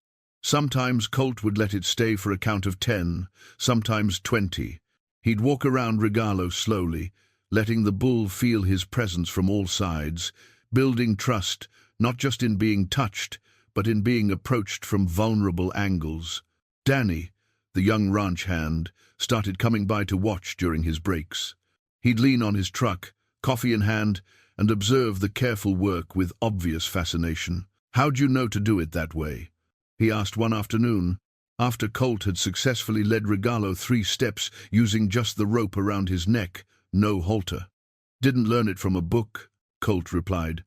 Sometimes Colt would let it stay for a count of 10, sometimes 20. He'd walk around Regalo slowly, letting the bull feel his presence from all sides, building trust, not just in being touched, but in being approached from vulnerable angles. Danny, the young ranch hand, started coming by to watch during his breaks. He'd lean on his truck, coffee in hand, and observe the careful work with obvious fascination. "How'd you know to do it that way?" he asked one afternoon, after Colt had successfully led Regalo 3 steps using just the rope around his neck, no halter. "Didn't learn it from a book," Colt replied.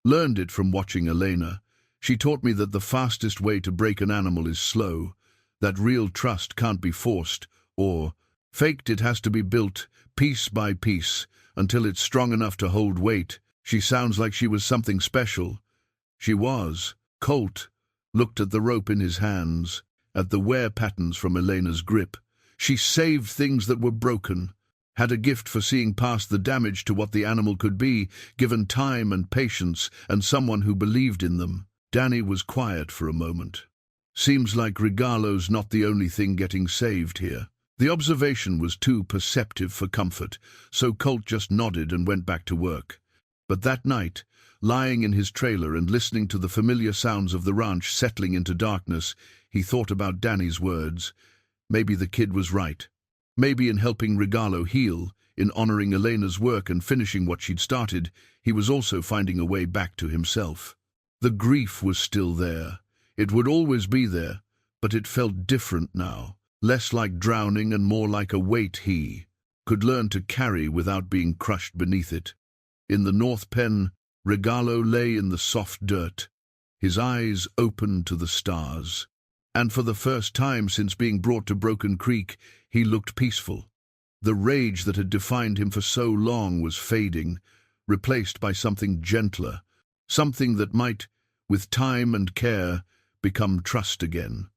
"Learned it from watching Elena. She taught me that the fastest way to break an animal is slow, that real trust can't be forced or faked. It has to be built, piece by piece, until it's strong enough to hold weight." She sounds like she was something special. She was. Colt looked at the rope in his hands, at the wear patterns from Elena's grip. She saved things that were broken, had a gift for seeing past the damage to what the animal could be, given time and patience and someone who believed in them. Danny was quiet for a moment. "Seems like Regalo's not the only thing getting saved here." The observation was too perceptive for comfort, so Colt just nodded and went back to work. But that night, lying in his trailer and listening to the familiar sounds of the ranch settling into darkness, he thought about Danny's words. Maybe the kid was right. Maybe in helping Regalo heal, In honoring Elena's work and finishing what she'd started, he was also finding a way back to himself. The grief was still there. It would always be there, but it felt different now, less like drowning and more like a weight he could learn to carry without being crushed beneath it. In the north pen, Regalo lay in the soft dirt, his eyes open to the stars. And for the first time since being brought to Broken Creek, he looked peaceful. The rage that had defined him for so long was fading, replaced by something gentler, something that might, with time and care, become trust again.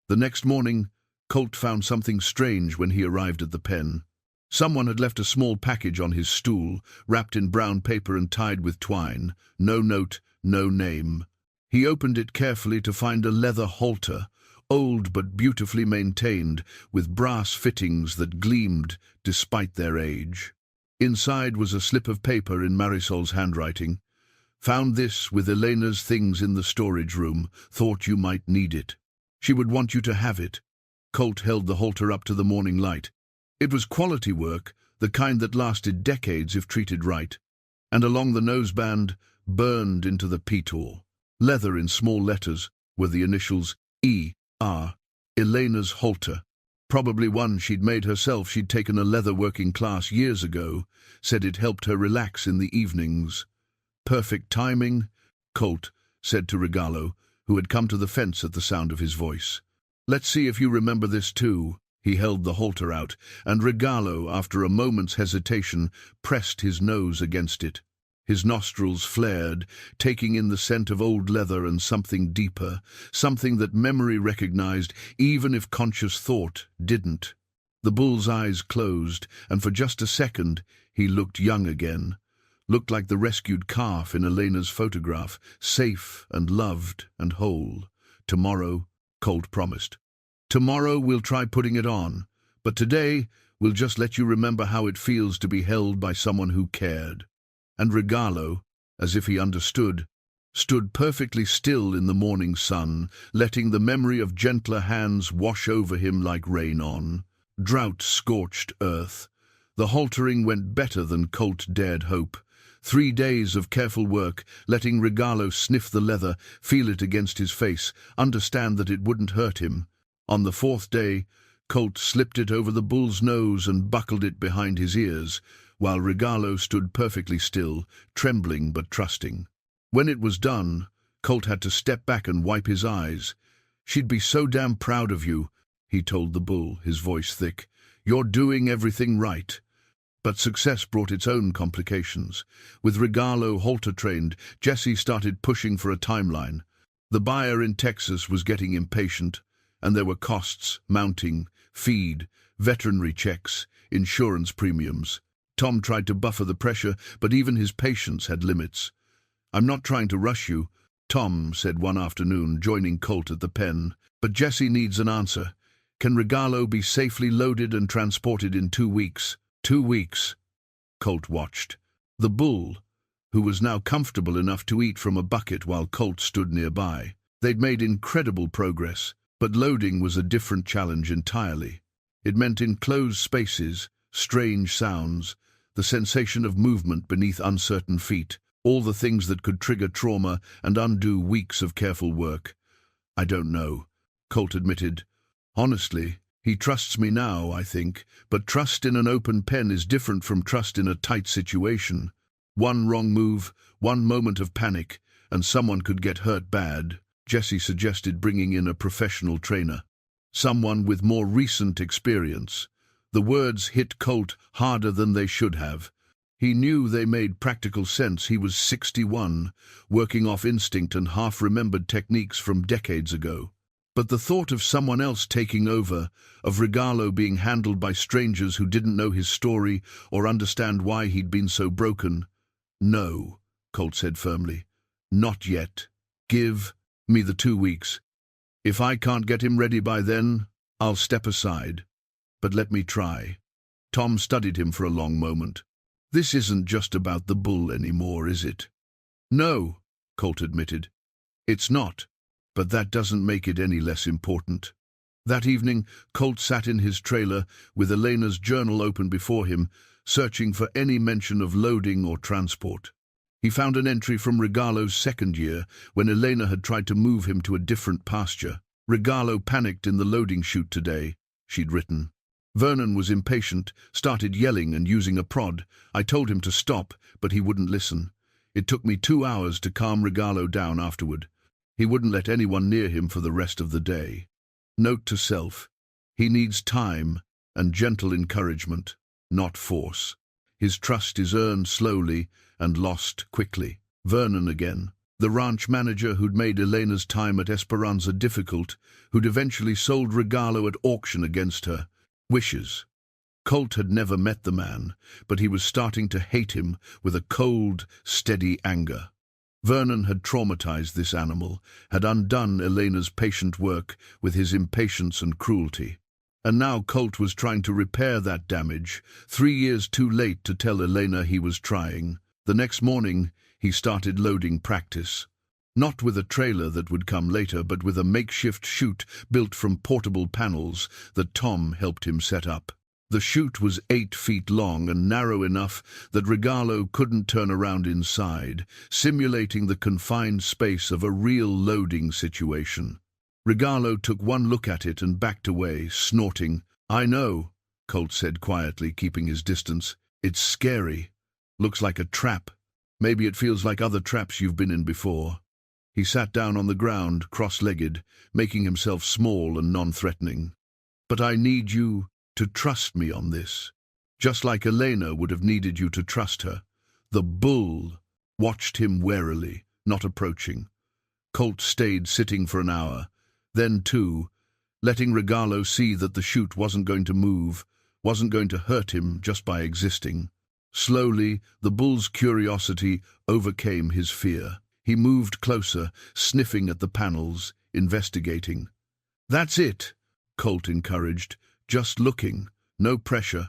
The next morning, Colt found something strange when he arrived at the pen. Someone had left a small package on his stool, wrapped in brown paper and tied with twine. No note, no name. He opened it carefully to find a leather halter, old but beautifully maintained, with brass fittings that gleamed despite their age. Inside was a slip of paper in Marisol's handwriting. Found this with Elena's things in the storage room. Thought you might need it. She would want you to have it. Colt held the halter up to the morning light. It was quality work, the kind that lasted decades if treated right. And along the noseband, burned into the petor, leather in small letters, were the initials E.R., Elena's halter. Probably one she'd made herself. She'd taken a leather working class years ago, said it helped her relax in the evenings. Perfect timing, Colt said to Regalo, who had come to the fence at the sound of his voice. Let's see if you remember this too. He held the halter out, and Regalo, after a moment's hesitation, pressed his nose against it. His nostrils flared, taking in the scent of old leather and something deeper, something that memory recognized, even if conscious thought didn't. The bull's eyes closed, and for just a second he looked young again. Looked like the rescued calf in Elena's photograph, safe and loved and whole. Tomorrow, Colt promised. Tomorrow we'll try putting it on, but today we'll just let you remember how it feels to be held by someone who cared. And Regalo, as if he understood, stood perfectly still in the morning sun, letting the memory of gentler hands wash over him like rain on drought-scorched earth. The haltering went better than Colt dared hope. 3 days of careful work, letting Regalo sniff the leather, feel it against his face, understand that it wouldn't hurt him. On the 4th day, Colt slipped it over the bull's nose and buckled it behind his ears, while Regalo stood perfectly still, trembling but trusting. When it was done, Colt had to step back and wipe his eyes. "She'd be so damn proud of you," he told the bull, his voice thick. "You're doing everything right." But success brought its own complications. With Regalo halter-trained, Jesse started pushing for a timeline. The buyer in Texas was getting impatient, and there were costs, mounting, feed, veterinary checks, insurance premiums. Tom tried to buffer the pressure, but even his patience had limits. "I'm not trying to rush you," Tom said one afternoon, joining Colt at the pen. "But Jesse needs an answer. Can Regalo be safely loaded and transported in 2 weeks? 2 weeks. Colt watched. The bull, who was now comfortable enough to eat from a bucket while Colt stood nearby. They'd made incredible progress, but loading was a different challenge entirely. It meant enclosed spaces, strange sounds, the sensation of movement beneath uncertain feet, all the things that could trigger trauma and undo weeks of careful work. "I don't know," Colt admitted. "Honestly, he trusts me now, I think, but trust in an open pen is different from trust in a tight situation. One wrong move, one moment of panic, and someone could get hurt bad." Jesse suggested bringing in a professional trainer, someone with more recent experience. The words hit Colt harder than they should have. He knew they made practical sense. He was 61, working off instinct and half-remembered techniques from decades ago. But the thought of someone else taking over, of Regalo being handled by strangers who didn't know his story or understand why he'd been so broken. "No," Colt said firmly. "Not yet. Give me the 2 weeks. If I can't get him ready by then, I'll step aside. But let me try." Tom studied him for a long moment. "This isn't just about the bull anymore, is it?" "No," Colt admitted. "It's not, but that doesn't make it any less important." That evening, Colt sat in his trailer with Elena's journal open before him, searching for any mention of loading or transport. He found an entry from Regalo's second year, when Elena had tried to move him to a different pasture. "Regalo panicked in the loading chute today," she'd written. "Vernon was impatient, started yelling and using a prod. I told him to stop, but he wouldn't listen. It took me 2 hours to calm Regalo down afterward. He wouldn't let anyone near him for the rest of the day. Note to self: he needs time and gentle encouragement, not force. His trust is earned slowly and lost quickly." Vernon again. The ranch manager who'd made Elena's time at Esperanza difficult, who'd eventually sold Regalo at auction against her wishes. Colt had never met the man, but he was starting to hate him with a cold, steady anger. Vernon had traumatized this animal, had undone Elena's patient work with his impatience and cruelty. And now Colt was trying to repair that damage, 3 years too late to tell Elena he was trying. The next morning, he started loading practice. Not with a trailer that would come later, but with a makeshift chute built from portable panels that Tom helped him set up. The chute was 8 feet long and narrow enough that Regalo couldn't turn around inside, simulating the confined space of a real loading situation. Regalo took one look at it and backed away, snorting. "I know," Colt said quietly, keeping his distance. "It's scary. Looks like a trap. Maybe it feels like other traps you've been in before." He sat down on the ground, cross-legged, making himself small and non-threatening. "But I need you to trust me on this, just like Elena would have needed you to trust her." The bull watched him warily, not approaching. Colt stayed sitting for an hour, then 2, letting Regalo see that the chute wasn't going to move, wasn't going to hurt him just by existing. Slowly, the bull's curiosity overcame his fear. He moved closer, sniffing at the panels, investigating. "That's it," Colt encouraged. "Just looking, no pressure."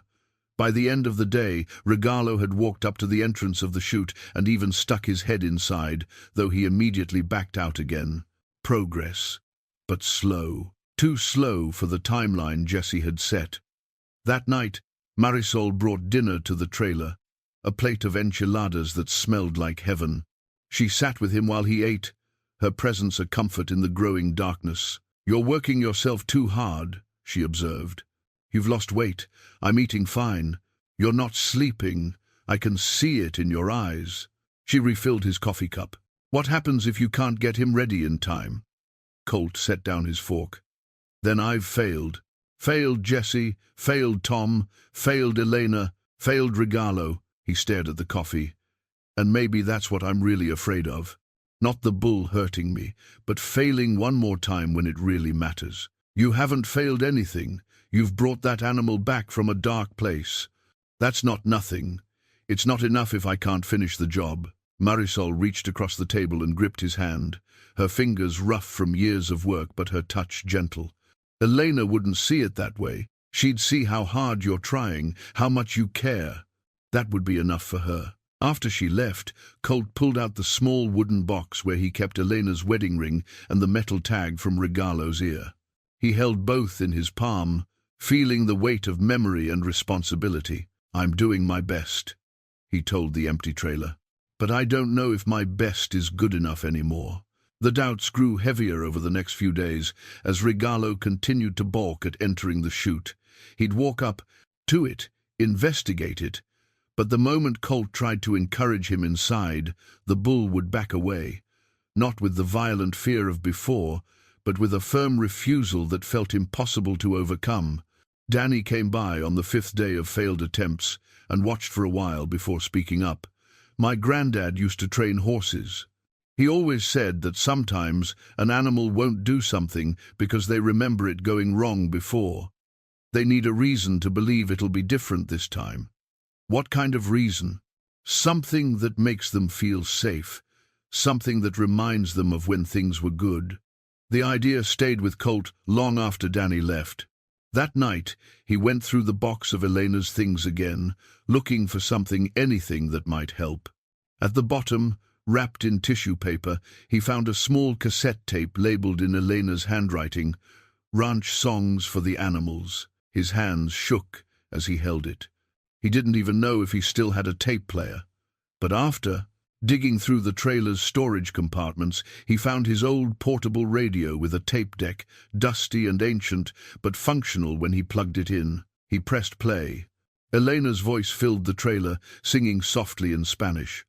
By the end of the day, Regalo had walked up to the entrance of the chute and even stuck his head inside, though he immediately backed out again. Progress, but slow. Too slow for the timeline Jesse had set. That night, Marisol brought dinner to the trailer, a plate of enchiladas that smelled like heaven. She sat with him while he ate, her presence a comfort in the growing darkness. "You're working yourself too hard," she observed. "You've lost weight. I'm eating fine. You're not sleeping. I can see it in your eyes." She refilled his coffee cup. "What happens if you can't get him ready in time?" Colt set down his fork. "Then I've failed. Failed Jesse, failed Tom, failed Elena, failed Regalo." He stared at the coffee. "And maybe that's what I'm really afraid of. Not the bull hurting me, but failing one more time when it really matters." "You haven't failed anything. You've brought that animal back from a dark place. That's not nothing. It's not enough if I can't finish the job." Marisol reached across the table and gripped his hand, her fingers rough from years of work, but her touch gentle. "Elena wouldn't see it that way. She'd see how hard you're trying, how much you care. That would be enough for her." After she left, Colt pulled out the small wooden box where he kept Elena's wedding ring and the metal tag from Regalo's ear. He held both in his palm, feeling the weight of memory and responsibility. "I'm doing my best," he told the empty trailer. "But I don't know if my best is good enough anymore." The doubts grew heavier over the next few days as Regalo continued to balk at entering the chute. He'd walk up to it, investigate it, but the moment Colt tried to encourage him inside, the bull would back away, not with the violent fear of before, but with a firm refusal that felt impossible to overcome. Danny came by on the 5th day of failed attempts and watched for a while before speaking up. "My granddad used to train horses. He always said that sometimes an animal won't do something because they remember it going wrong before. They need a reason to believe it'll be different this time." "What kind of reason?" "Something that makes them feel safe, something that reminds them of when things were good." The idea stayed with Colt long after Danny left. That night, he went through the box of Elena's things again, looking for something, anything that might help. At the bottom, wrapped in tissue paper, he found a small cassette tape labeled in Elena's handwriting, "Ranch Songs for the Animals." His hands shook as he held it. He didn't even know if he still had a tape player. But after, digging through the trailer's storage compartments, he found his old portable radio with a tape deck, dusty and ancient, but functional when he plugged it in. He pressed play. Elena's voice filled the trailer, singing softly in Spanish.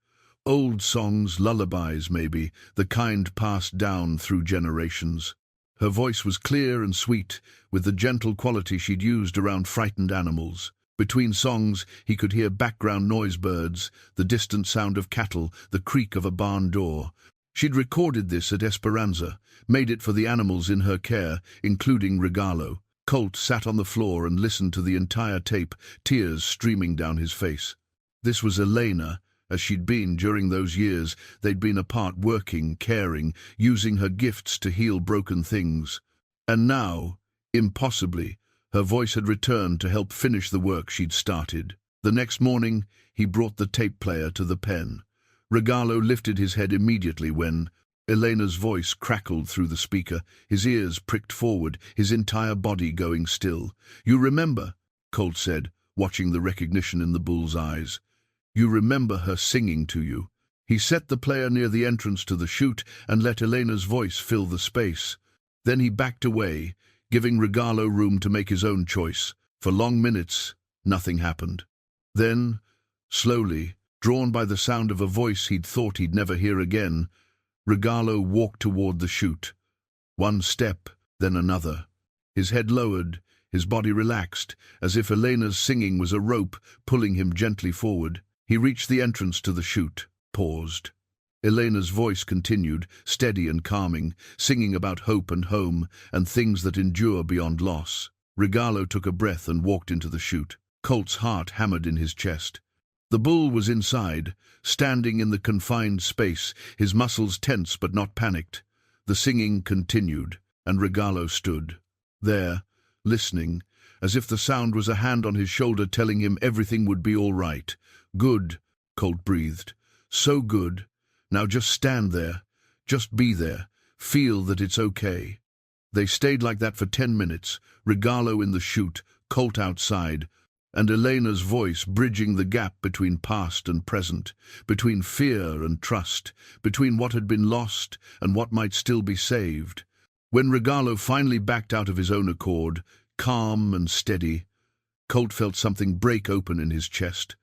Old songs, lullabies maybe, the kind passed down through generations. Her voice was clear and sweet, with the gentle quality she'd used around frightened animals. Between songs, he could hear background noise birds, the distant sound of cattle, the creak of a barn door. She'd recorded this at Esperanza, made it for the animals in her care, including Regalo. Colt sat on the floor and listened to the entire tape, tears streaming down his face. This was Elena, as she'd been during those years they'd been apart, working, caring, using her gifts to heal broken things. And now, impossibly, her voice had returned to help finish the work she'd started. The next morning, he brought the tape player to the pen. Regalo lifted his head immediately when Elena's voice crackled through the speaker, his ears pricked forward, his entire body going still. "You remember," Colt said, watching the recognition in the bull's eyes. "You remember her singing to you." He set the player near the entrance to the chute and let Elena's voice fill the space. Then he backed away, giving Regalo room to make his own choice. For long minutes, nothing happened. Then, slowly, drawn by the sound of a voice he'd thought he'd never hear again, Regalo walked toward the chute. One step, then another. His head lowered, his body relaxed, as if Elena's singing was a rope pulling him gently forward. He reached the entrance to the chute, paused. Elena's voice continued, steady and calming, singing about hope and home and things that endure beyond loss. Regalo took a breath and walked into the chute. Colt's heart hammered in his chest. The bull was inside, standing in the confined space, his muscles tense but not panicked. The singing continued, and Regalo stood there, listening, as if the sound was a hand on his shoulder telling him everything would be all right. "Good," Colt breathed. "So good. Now just stand there. Just be there. Feel that it's okay." They stayed like that for 10 minutes, Regalo in the chute, Colt outside, and Elena's voice bridging the gap between past and present, between fear and trust, between what had been lost and what might still be saved. When Regalo finally backed out of his own accord, calm and steady, Colt felt something break open in his chest.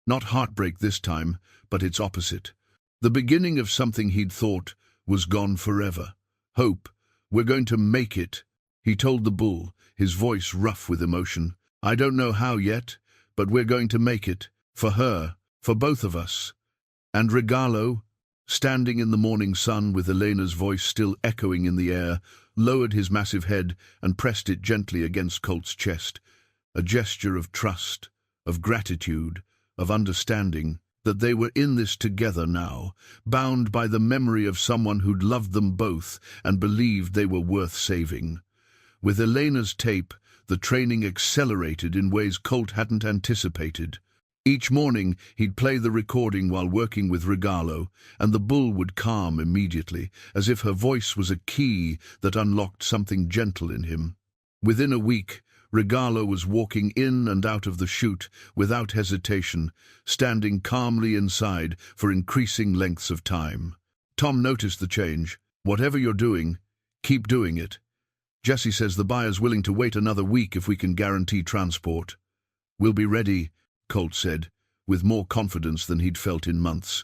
Not heartbreak this time, but its opposite. The beginning of something he'd thought was gone forever. Hope. "We're going to make it," he told the bull, his voice rough with emotion. "I don't know how yet, but we're going to make it. For her, for both of us." And Regalo, standing in the morning sun with Elena's voice still echoing in the air, lowered his massive head and pressed it gently against Colt's chest. A gesture of trust, of gratitude, of understanding, that they were in this together now, bound by the memory of someone who'd loved them both and believed they were worth saving. With Elena's tape, the training accelerated in ways Colt hadn't anticipated. Each morning, he'd play the recording while working with Regalo, and the bull would calm immediately, as if her voice was a key that unlocked something gentle in him. Within a week, Regalo was walking in and out of the chute without hesitation, standing calmly inside for increasing lengths of time. Tom noticed the change. "Whatever you're doing, keep doing it. Jesse says the buyer's willing to wait another week if we can guarantee transport." "We'll be ready," Colt said, with more confidence than he'd felt in months.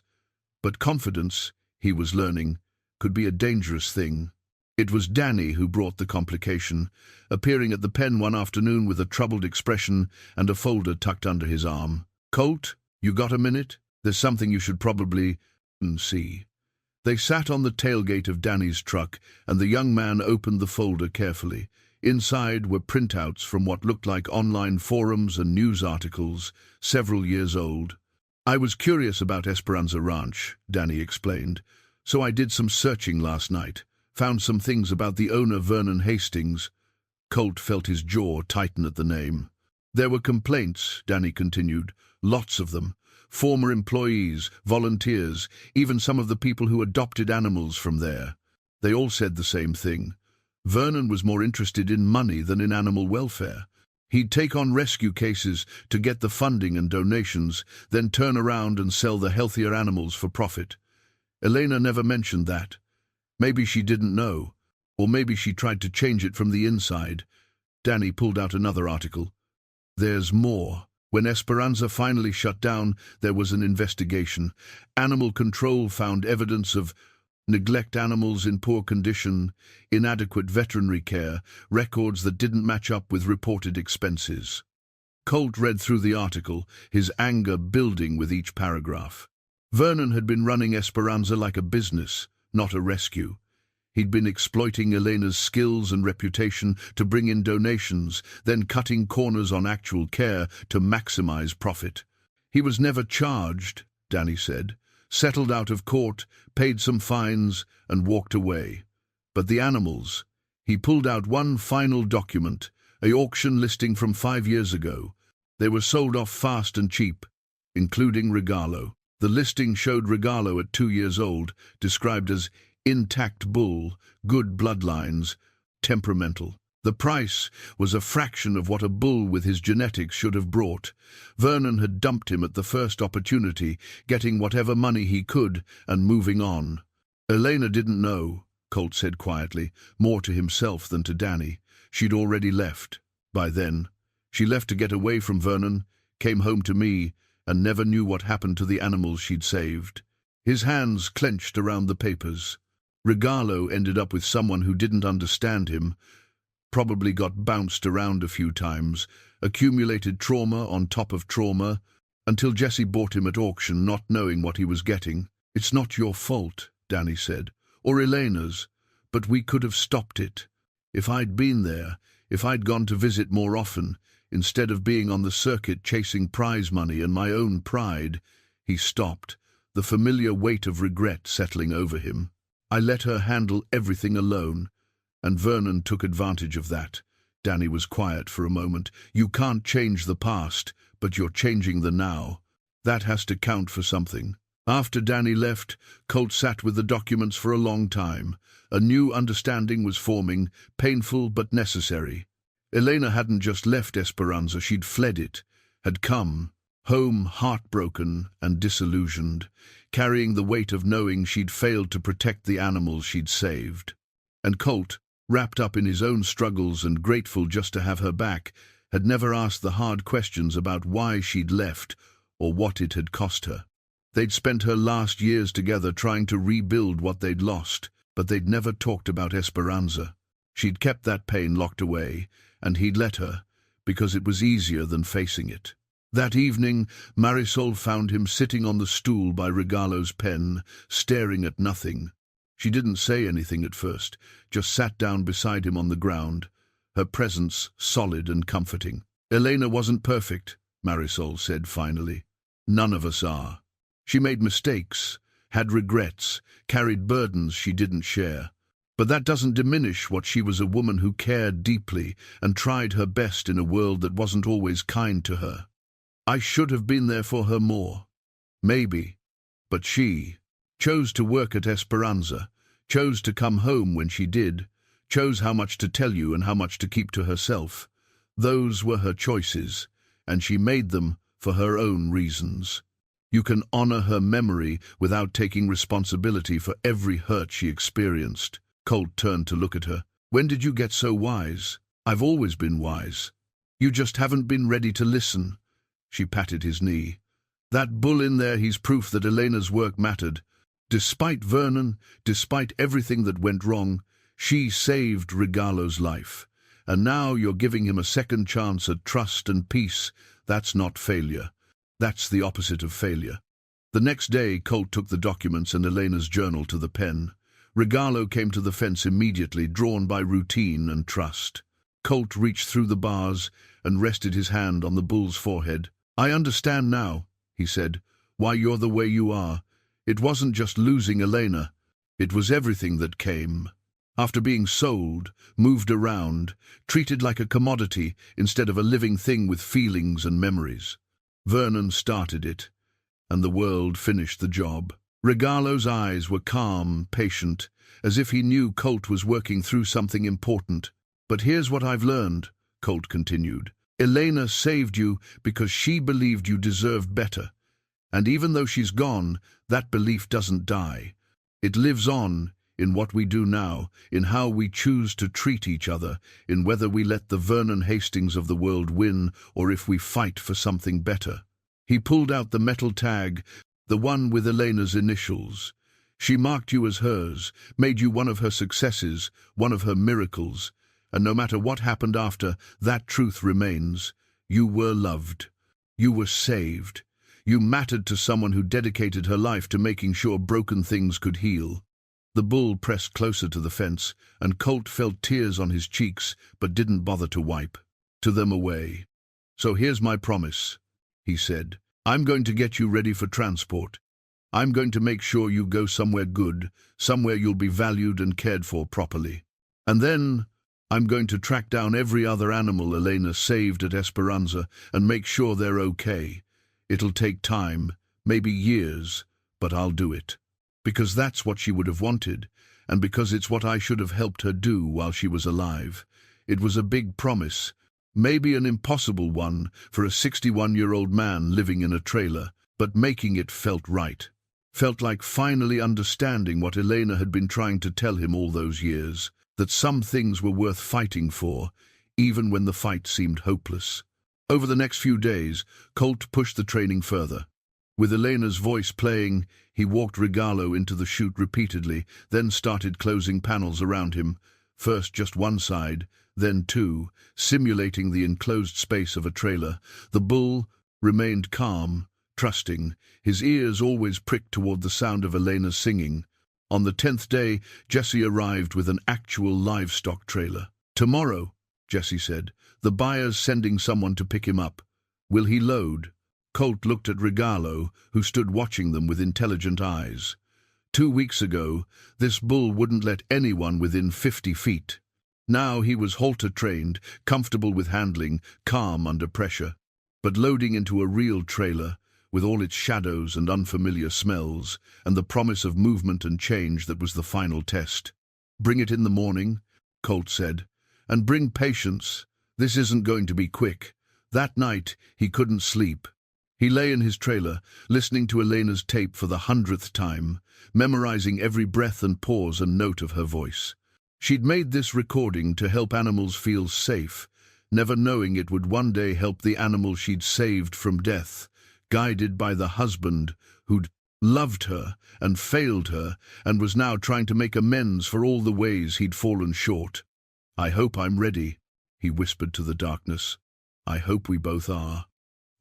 But confidence, he was learning, could be a dangerous thing. It was Danny who brought the complication, appearing at the pen one afternoon with a troubled expression and a folder tucked under his arm. "Colt, you got a minute? There's something you should probably see." They sat on the tailgate of Danny's truck, and the young man opened the folder carefully. Inside were printouts from what looked like online forums and news articles, several years old. "I was curious about Esperanza Ranch," Danny explained, "so I did some searching last night. Found some things about the owner, Vernon Hastings." Colt felt his jaw tighten at the name. "There were complaints," Danny continued, "lots of them. Former employees, volunteers, even some of the people who adopted animals from there. They all said the same thing. Vernon was more interested in money than in animal welfare. He'd take on rescue cases to get the funding and donations, then turn around and sell the healthier animals for profit. Elena never mentioned that. Maybe she didn't know, or maybe she tried to change it from the inside. Danny pulled out another article. There's more. When Esperanza finally shut down, there was an investigation. Animal control found evidence of neglect, animals in poor condition, inadequate veterinary care, records that didn't match up with reported expenses. Colt read through the article, his anger building with each paragraph. Vernon had been running Esperanza like a business, not a rescue. He'd been exploiting Elena's skills and reputation to bring in donations, then cutting corners on actual care to maximize profit. He was never charged, Danny said, settled out of court, paid some fines, and walked away. But the animals, he pulled out one final document, an auction listing from 5 years ago. They were sold off fast and cheap, including Regalo. The listing showed Regalo at 2 years old, described as intact bull, good bloodlines, temperamental. The price was a fraction of what a bull with his genetics should have brought. Vernon had dumped him at the first opportunity, getting whatever money he could and moving on. Elena didn't know, Colt said quietly, more to himself than to Danny. She'd already left. By then, she left to get away from Vernon, came home to me, and never knew what happened to the animals she'd saved. His hands clenched around the papers. Regalo ended up with someone who didn't understand him, probably got bounced around a few times, accumulated trauma on top of trauma, until Jesse bought him at auction, not knowing what he was getting. "It's not your fault," Danny said, "or Elena's, but we could have stopped it. If I'd been there, if I'd gone to visit more often, instead of being on the circuit chasing prize money and my own pride." He stopped, the familiar weight of regret settling over him. "I let her handle everything alone, and Vernon took advantage of that." Danny was quiet for a moment. "You can't change the past, but you're changing the now. That has to count for something." After Danny left, Colt sat with the documents for a long time. A new understanding was forming, painful but necessary. Elena hadn't just left Esperanza, she'd fled it, had come home heartbroken and disillusioned, carrying the weight of knowing she'd failed to protect the animals she'd saved. And Colt, wrapped up in his own struggles and grateful just to have her back, had never asked the hard questions about why she'd left or what it had cost her. They'd spent her last years together trying to rebuild what they'd lost, but they'd never talked about Esperanza. She'd kept that pain locked away, and he'd let her, because it was easier than facing it. That evening, Marisol found him sitting on the stool by Regalo's pen, staring at nothing. She didn't say anything at first, just sat down beside him on the ground, her presence solid and comforting. "Elena wasn't perfect," Marisol said finally. "None of us are. She made mistakes, had regrets, carried burdens she didn't share. But that doesn't diminish what she was: a woman who cared deeply and tried her best in a world that wasn't always kind to her. I should have been there for her more. Maybe. But she chose to work at Esperanza, chose to come home when she did, chose how much to tell you and how much to keep to herself. Those were her choices, and she made them for her own reasons. You can honor her memory without taking responsibility for every hurt she experienced." Colt turned to look at her. "When did you get so wise?" "I've always been wise. You just haven't been ready to listen." She patted his knee. "That bull in there, he's proof that Elena's work mattered. Despite Vernon, despite everything that went wrong, she saved Regalo's life. And now you're giving him a second chance at trust and peace. That's not failure. That's the opposite of failure." The next day, Colt took the documents and Elena's journal to the pen. Regalo came to the fence immediately, drawn by routine and trust. Colt reached through the bars and rested his hand on the bull's forehead. "I understand now," he said, "why you're the way you are. It wasn't just losing Elena. It was everything that came. After being sold, moved around, treated like a commodity instead of a living thing with feelings and memories. Vernon started it, and the world finished the job." Regalo's eyes were calm, patient, as if he knew Colt was working through something important. "But here's what I've learned," Colt continued. Elena saved you because she believed you deserved better. And even though she's gone, that belief doesn't die. It lives on in what we do now, in how we choose to treat each other, in whether we let the Vernon Hastings of the world win or if we fight for something better. He pulled out the metal tag, the one with Elena's initials. She marked you as hers, made you one of her successes, one of her miracles. And no matter what happened after, that truth remains. You were loved. You were saved. You mattered to someone who dedicated her life to making sure broken things could heal. The bull pressed closer to the fence, and Colt felt tears on his cheeks, but didn't bother to wipe them away. "So here's my promise," he said. "I'm going to get you ready for transport. I'm going to make sure you go somewhere good, somewhere you'll be valued and cared for properly. And then I'm going to track down every other animal Elena saved at Esperanza and make sure they're okay. It'll take time, maybe years, but I'll do it. Because that's what she would have wanted, and because it's what I should have helped her do while she was alive. It was a big promise, maybe an impossible one for a 61-year-old man living in a trailer, but making it felt right. Felt like finally understanding what Elena had been trying to tell him all those years, that some things were worth fighting for, even when the fight seemed hopeless. Over the next few days, Colt pushed the training further. With Elena's voice playing, he walked Regalo into the chute repeatedly, then started closing panels around him, first just one side, then two, simulating the enclosed space of a trailer. The bull remained calm, trusting, his ears always pricked toward the sound of Elena's singing. On the 10th day, Jesse arrived with an actual livestock trailer. "Tomorrow," Jesse said, "the buyer's sending someone to pick him up. Will he load?" Colt looked at Regalo, who stood watching them with intelligent eyes. 2 weeks ago, this bull wouldn't let anyone within 50 feet. Now he was halter-trained, comfortable with handling, calm under pressure. But loading into a real trailer, with all its shadows and unfamiliar smells, and the promise of movement and change that was the final test. "Bring it in the morning," Colt said, "and bring patience. This isn't going to be quick." That night, he couldn't sleep. He lay in his trailer, listening to Elena's tape for the 100th time, memorizing every breath and pause and note of her voice. She'd made this recording to help animals feel safe, never knowing it would one day help the animal she'd saved from death, guided by the husband who'd loved her and failed her and was now trying to make amends for all the ways he'd fallen short. "I hope I'm ready," he whispered to the darkness. "I hope we both are."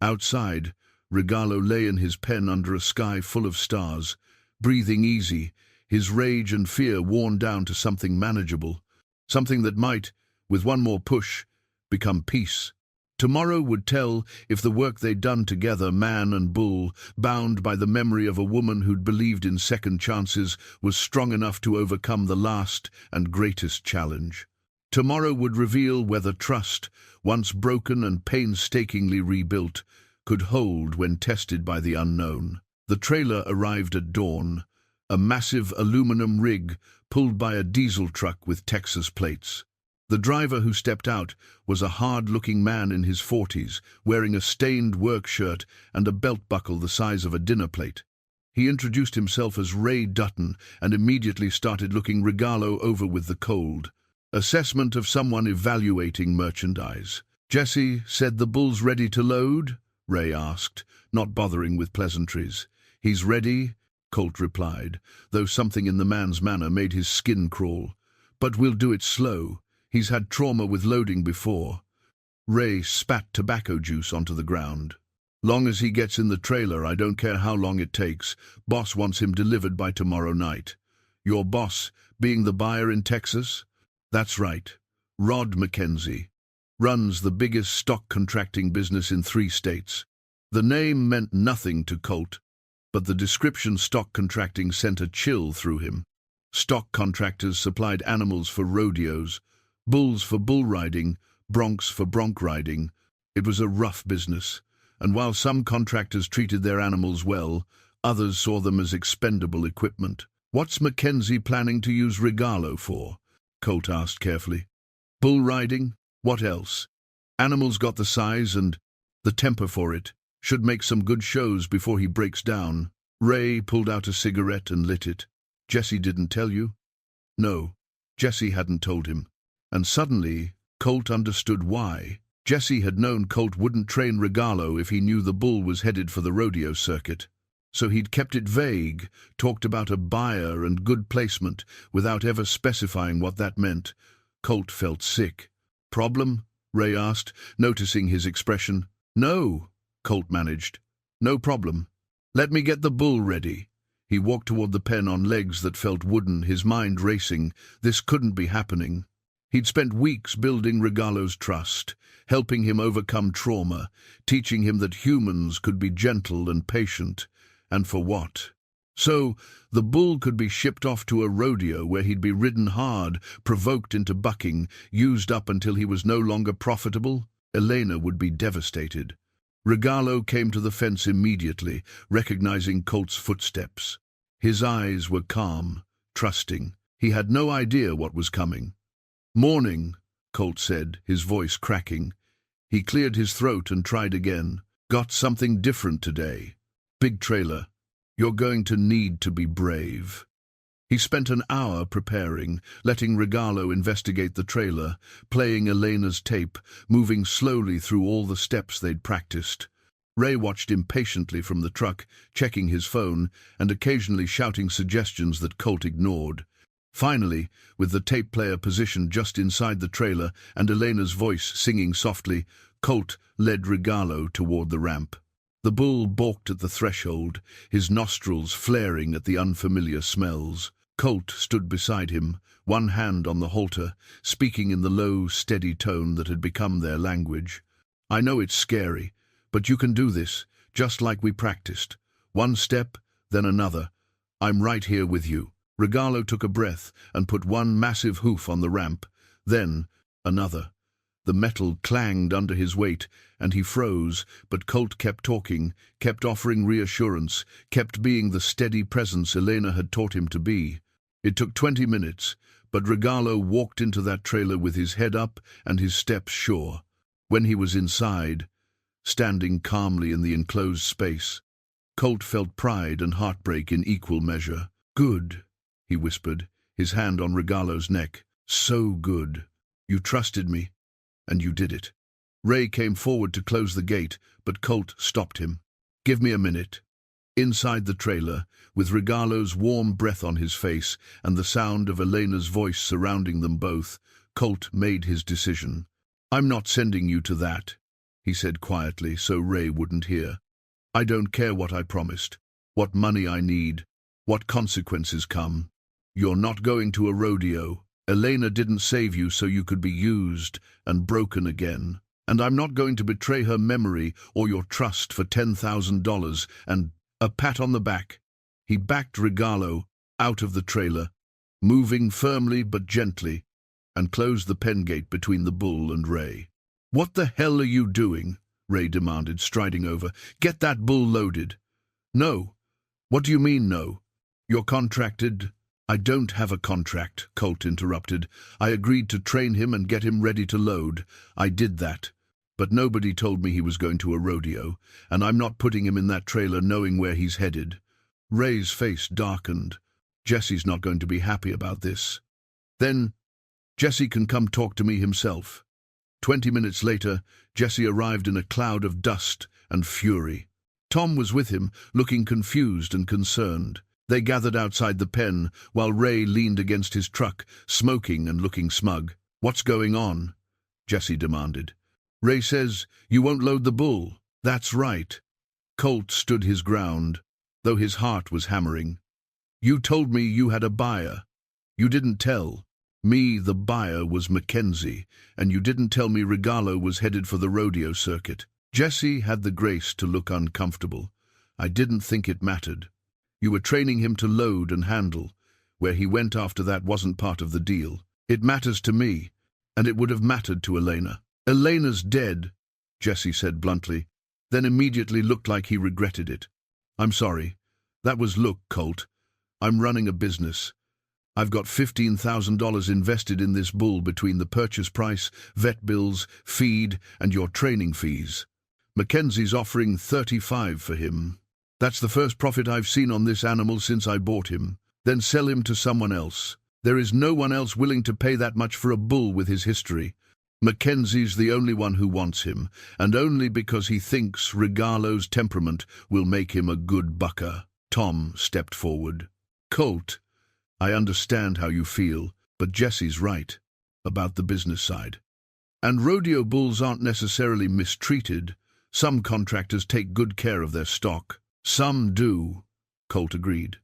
Outside, Regalo lay in his pen under a sky full of stars, breathing easy, his rage and fear worn down to something manageable, something that might, with one more push, become peace. Tomorrow would tell if the work they'd done together, man and bull, bound by the memory of a woman who'd believed in second chances, was strong enough to overcome the last and greatest challenge. Tomorrow would reveal whether trust, once broken and painstakingly rebuilt, could hold when tested by the unknown. The trailer arrived at dawn, a massive aluminum rig pulled by a diesel truck with Texas plates. The driver who stepped out was a hard-looking man in his 40s, wearing a stained work shirt and a belt buckle the size of a dinner plate. He introduced himself as Ray Dutton and immediately started looking Regalo over with the cold assessment of someone evaluating merchandise. "Jesse said the bull's ready to load?" Ray asked, not bothering with pleasantries. "He's ready," Colt replied, though something in the man's manner made his skin crawl. "But we'll do it slow. He's had trauma with loading before." Ray spat tobacco juice onto the ground. "Long as he gets in the trailer, I don't care how long it takes. Boss wants him delivered by tomorrow night." "Your boss, being the buyer in Texas?" "That's right. Rod McKenzie. Runs the biggest stock contracting business in 3 states. The name meant nothing to Colt, but the description stock contracting sent a chill through him. Stock contractors supplied animals for rodeos, bulls for bull riding, broncs for bronc riding. It was a rough business, and while some contractors treated their animals well, others saw them as expendable equipment. "What's McKenzie planning to use Regalo for?" Colt asked carefully. "Bull riding? What else?" Animal's got the size and the temper for it. Should make some good shows before he breaks down. Ray pulled out a cigarette and lit it. Jesse didn't tell you? No, Jesse hadn't told him. And suddenly, Colt understood why. Jesse had known Colt wouldn't train Regalo if he knew the bull was headed for the rodeo circuit. So he'd kept it vague, talked about a buyer and good placement, without ever specifying what that meant. Colt felt sick. Problem? Ray asked, noticing his expression. No, Colt managed. No problem. Let me get the bull ready. He walked toward the pen on legs that felt wooden, his mind racing. This couldn't be happening. He'd spent weeks building Regalo's trust, helping him overcome trauma, teaching him that humans could be gentle and patient. And for what? So, the bull could be shipped off to a rodeo where he'd be ridden hard, provoked into bucking, used up until he was no longer profitable? Elena would be devastated. Regalo came to the fence immediately, recognizing Colt's footsteps. His eyes were calm, trusting. He had no idea what was coming. "Morning," Colt said, his voice cracking. He cleared his throat and tried again. "Got something different today. Big trailer. You're going to need to be brave." He spent an hour preparing, letting Regalo investigate the trailer, playing Elena's tape, moving slowly through all the steps they'd practiced. Ray watched impatiently from the truck, checking his phone, and occasionally shouting suggestions that Colt ignored. Finally, with the tape player positioned just inside the trailer and Elena's voice singing softly, Colt led Regalo toward the ramp. The bull balked at the threshold, his nostrils flaring at the unfamiliar smells. Colt stood beside him, one hand on the halter, speaking in the low, steady tone that had become their language. "I know it's scary, but you can do this, just like we practiced. One step, then another. I'm right here with you." Regalo took a breath and put one massive hoof on the ramp, then another. The metal clanged under his weight, and he froze, but Colt kept talking, kept offering reassurance, kept being the steady presence Elena had taught him to be. It took 20 minutes, but Regalo walked into that trailer with his head up and his steps sure. When he was inside, standing calmly in the enclosed space, Colt felt pride and heartbreak in equal measure. "Good," he whispered, his hand on Regalo's neck. "So good. You trusted me, and you did it." Ray came forward to close the gate, but Colt stopped him. "Give me a minute." Inside the trailer, with Regalo's warm breath on his face and the sound of Elena's voice surrounding them both, Colt made his decision. "I'm not sending you to that," he said quietly so Ray wouldn't hear. "I don't care what I promised, what money I need, what consequences come. You're not going to a rodeo. Elena didn't save you so you could be used and broken again. And I'm not going to betray her memory or your trust for $10,000 and a pat on the back." He backed Regalo out of the trailer, moving firmly but gently, and closed the pen gate between the bull and Ray. "What the hell are you doing?" Ray demanded, striding over. "Get that bull loaded." "No." "What do you mean, no? You're contracted—" "I don't have a contract," Colt interrupted. "I agreed to train him and get him ready to load. I did that. But nobody told me he was going to a rodeo, and I'm not putting him in that trailer knowing where he's headed." Ray's face darkened. "Jesse's not going to be happy about this." "Then Jesse can come talk to me himself." 20 minutes later, Jesse arrived in a cloud of dust and fury. Tom was with him, looking confused and concerned. They gathered outside the pen, while Ray leaned against his truck, smoking and looking smug. "What's going on?" Jesse demanded. "Ray says you won't load the bull." "That's right." Colt stood his ground, though his heart was hammering. "You told me you had a buyer. You didn't tell me the buyer was Mackenzie, and you didn't tell me Regalo was headed for the rodeo circuit." Jesse had the grace to look uncomfortable. "I didn't think it mattered. You were training him to load and handle. Where he went after that wasn't part of the deal. It matters to me, and it would have mattered to Elena." "Elena's dead," Jesse said bluntly, then immediately looked like he regretted it. "I'm sorry. That was look, Colt. I'm running a business. I've got $15,000 invested in this bull between the purchase price, vet bills, feed, and your training fees. Mackenzie's offering $35 for him. That's the first profit I've seen on this animal since I bought him. Then sell him to someone else. There is no one else willing to pay that much for a bull with his history. Mackenzie's the only one who wants him, and only because he thinks Regalo's temperament will make him a good bucker. Tom stepped forward. Colt, I understand how you feel, but Jesse's right about the business side. And rodeo bulls aren't necessarily mistreated. Some contractors take good care of their stock. Some do, Colt agreed.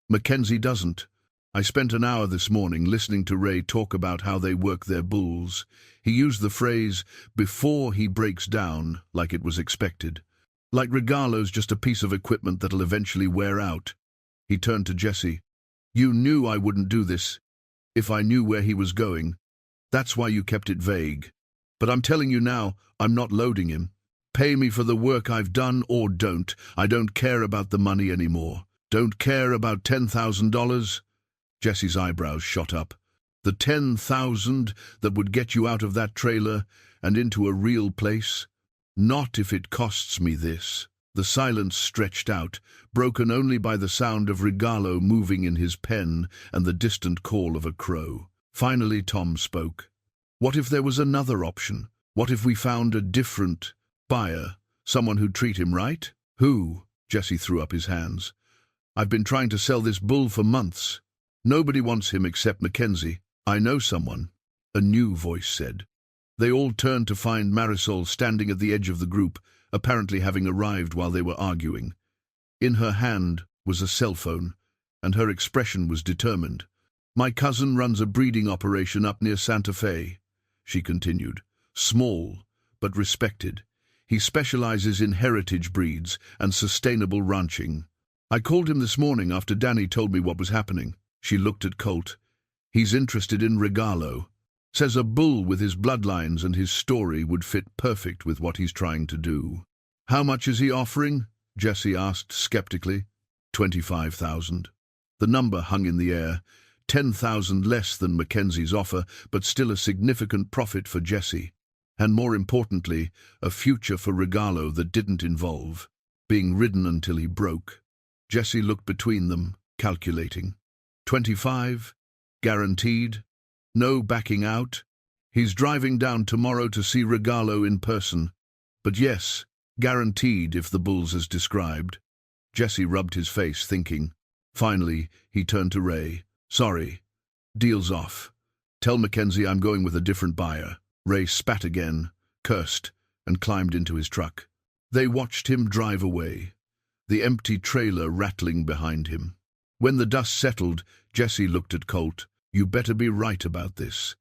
Mackenzie doesn't. I spent an hour this morning listening to Ray talk about how they work their bulls. He used the phrase, before he breaks down, like it was expected. Like Regalo's just a piece of equipment that'll eventually wear out. He turned to Jesse. You knew I wouldn't do this, if I knew where he was going. That's why you kept it vague. But I'm telling you now, I'm not loading him. Pay me for the work I've done or don't. I don't care about the money anymore. Don't care about $10,000? Jesse's eyebrows shot up. The $10,000 that would get you out of that trailer and into a real place? Not if it costs me this. The silence stretched out, broken only by the sound of Regalo moving in his pen and the distant call of a crow. Finally, Tom spoke. What if there was another option? What if we found a different buyer, someone who'd treat him right? Who? Jesse threw up his hands. I've been trying to sell this bull for months. Nobody wants him except Mackenzie. I know someone, a new voice said. They all turned to find Marisol standing at the edge of the group, apparently having arrived while they were arguing. In her hand was a cell phone, and her expression was determined. My cousin runs a breeding operation up near Santa Fe, she continued. Small, but respected. He specializes in heritage breeds and sustainable ranching. I called him this morning after Danny told me what was happening. She looked at Colt. He's interested in Regalo. Says a bull with his bloodlines and his story would fit perfect with what he's trying to do. How much is he offering? Jesse asked skeptically. 25,000. The number hung in the air. 10,000 less than Mackenzie's offer, but still a significant profit for Jesse. And more importantly, a future for Regalo that didn't involve being ridden until he broke. Jesse looked between them, calculating. 25? Guaranteed? No backing out? He's driving down tomorrow to see Regalo in person. But yes, guaranteed if the bull's as described. Jesse rubbed his face, thinking. Finally, he turned to Ray. Sorry. Deal's off. Tell Mackenzie I'm going with a different buyer. Ray spat again, cursed, and climbed into his truck. They watched him drive away, the empty trailer rattling behind him. When the dust settled, Jesse looked at Colt. You better be right about this.